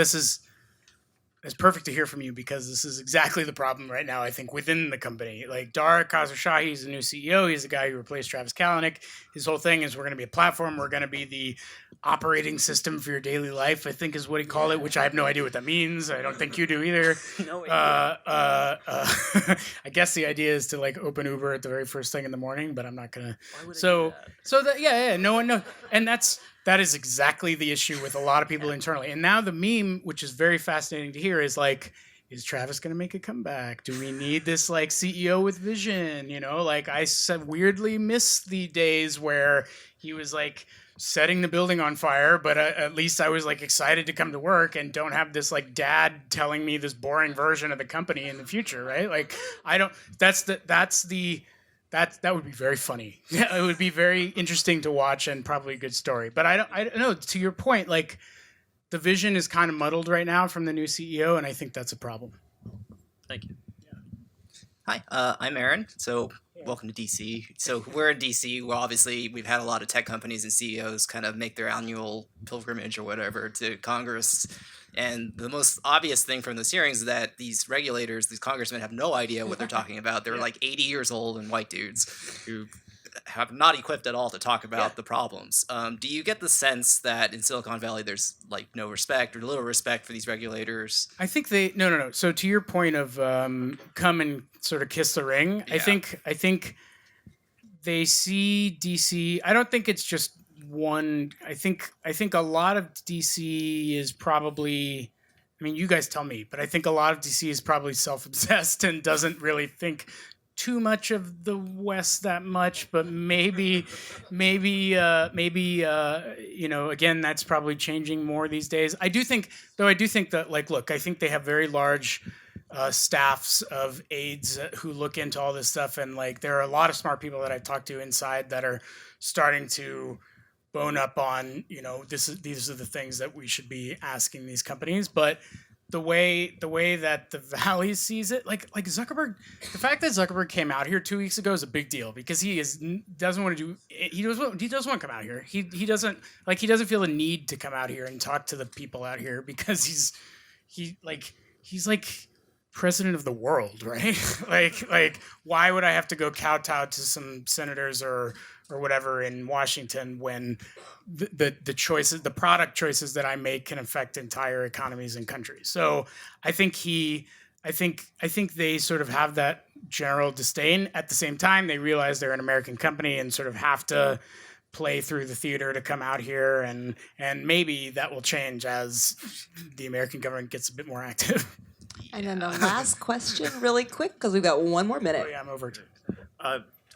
it's perfect to hear from you, because this is exactly the problem right now, I think, within the company. Like, Dara Khosrowshahi is the new CEO. He's the guy who replaced Travis Kalanick. His whole thing is we're going to be a platform. We're going to be the operating system for your daily life, I think is what he called it, which I have no idea what that means. I don't think you do either. No idea. I guess the idea is to like open Uber at the very first thing in the morning, but I'm not going to. Why would I So, do that? so that, yeah, no one knows. And that is exactly the issue with a lot of people internally. And now the meme, which is very fascinating to hear, is like, is Travis going to make a comeback? Do we need this like CEO with vision? Like I weirdly miss the days where he was like setting the building on fire, but at least I was like excited to come to work and don't have this like dad telling me this boring version of the company in the future, right? Like that would be very funny. It would be very interesting to watch and probably a good story. But I don't know, to your point, like the vision is kind of muddled right now from the new CEO, and I think that's a problem. Thank you. Hi, I'm Aaron. So welcome to DC. So we're in DC. Well, obviously we've had a lot of tech companies and CEOs kind of make their annual pilgrimage or whatever to Congress. And the most obvious thing from those hearings is that these regulators, these congressmen have no idea what they're talking about. They're like 80 years old and white dudes who have not equipped at all to talk about the problems. Do you get the sense that in Silicon Valley there's like no respect or little respect for these regulators? I think no. So to your point of come and sort of kiss the ring, I think they see DC. I don't think it's just one. I think a lot of DC is probably. I mean, you guys tell me, but I think a lot of DC is probably self-obsessed and doesn't really think too much of the West that much, but maybe, again, that's probably changing more these days. I do think that, like, look, I think they have very large staffs of aides who look into all this stuff, and like, there are a lot of smart people that I talk to inside that are starting to bone up on, these are the things that we should be asking these companies, but the way that the Valley sees it, like Zuckerberg, the fact that Zuckerberg came out here 2 weeks ago is a big deal because he doesn't want to come out here. He doesn't feel the need to come out here and talk to the people out here because he's like president of the world, right? like why would I have to go kowtow to some senators or whatever in Washington when the choices, the product choices that I make can affect entire economies and countries. So I think they sort of have that general disdain. At the same time, they realize they're an American company and sort of have to play through the theater to come out here, and maybe that will change as the American government gets a bit more active. And then the last question, really quick, because we've got one more minute. Oh yeah, I'm over it.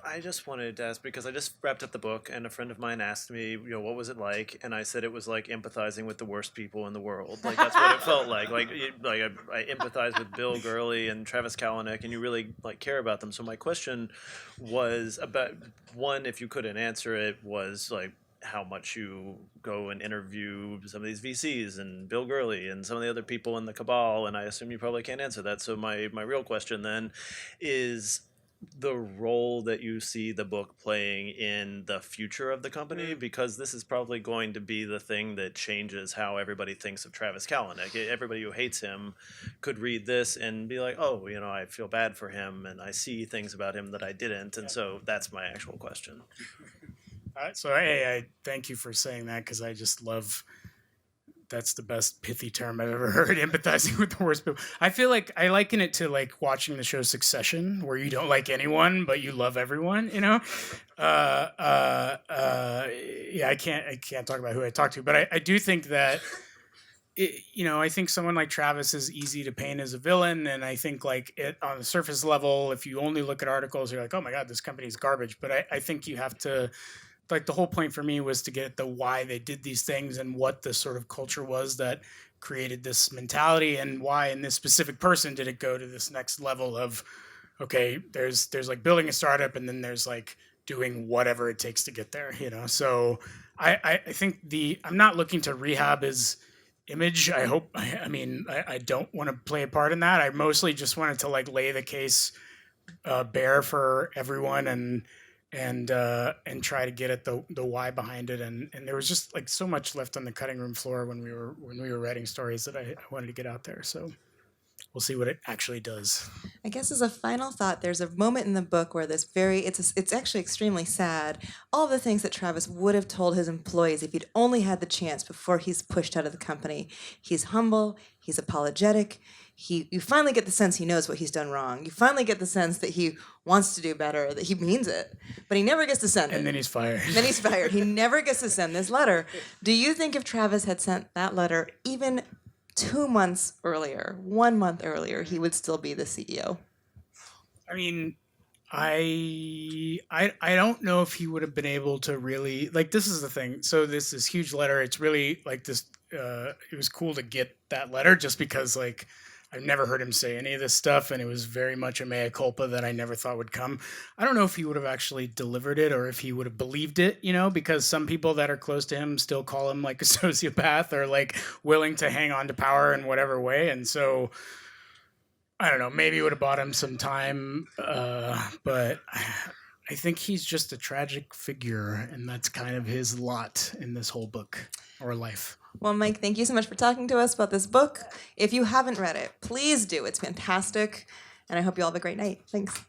I just wanted to ask, because I just wrapped up the book, and a friend of mine asked me, what was it like? And I said it was like empathizing with the worst people in the world. Like, that's what it felt like. I empathize with Bill Gurley and Travis Kalanick, and you really care about them. So my question was about, one, if you couldn't answer it, was like how much you go and interview some of these VCs and Bill Gurley and some of the other people in the cabal, and I assume you probably can't answer that. So my real question then is the role that you see the book playing in the future of the company, because this is probably going to be the thing that changes how everybody thinks of Travis Kalanick. Everybody who hates him could read this and be like, oh, I feel bad for him and I see things about him that I didn't. And so that's my actual question. So I thank you for saying that, because I just love, that's the best pithy term I've ever heard, empathizing with the worst people. I feel like I liken it to like watching the show Succession, where you don't like anyone but you love everyone. I can't talk about who I talk to, but I do think that I think someone like Travis is easy to paint as a villain, and I think like it on the surface level, if you only look at articles, you're like, oh my god, this company's garbage. But I think you have to, like, the whole point for me was to get at the why they did these things and what the sort of culture was that created this mentality, and why in this specific person did it go to this next level of, okay, there's like building a startup, and then there's like doing whatever it takes to get there, So I think I'm not looking to rehab his image. I hope, I don't want to play a part in that. I mostly just wanted to like lay the case bare for everyone and try to get at the why behind it, and there was just like so much left on the cutting room floor when we were writing stories that I wanted to get out there. So we'll see what it actually does. I guess as a final thought, there's a moment in the book where it's actually extremely sad. All the things that Travis would have told his employees if he'd only had the chance before he's pushed out of the company. He's humble. He's apologetic. You finally get the sense he knows what he's done wrong. You finally get the sense that he wants to do better, that he means it, but he never gets to send it. And then he's fired. Then he's fired. He never gets to send this letter. Do you think if Travis had sent that letter even 2 months earlier, 1 month earlier, he would still be the CEO? I mean, I don't know if he would have been able to really, like, this is the thing. So this huge letter, it's really like this, it was cool to get that letter just because, like, I've never heard him say any of this stuff, and it was very much a mea culpa that I never thought would come. I don't know if he would have actually delivered it or if he would have believed it, because some people that are close to him still call him like a sociopath or like willing to hang on to power in whatever way. And so I don't know, maybe it would have bought him some time, but I think he's just a tragic figure, and that's kind of his lot in this whole book or life. Well, Mike, thank you so much for talking to us about this book. If you haven't read it, please do. It's fantastic, and I hope you all have a great night. Thanks.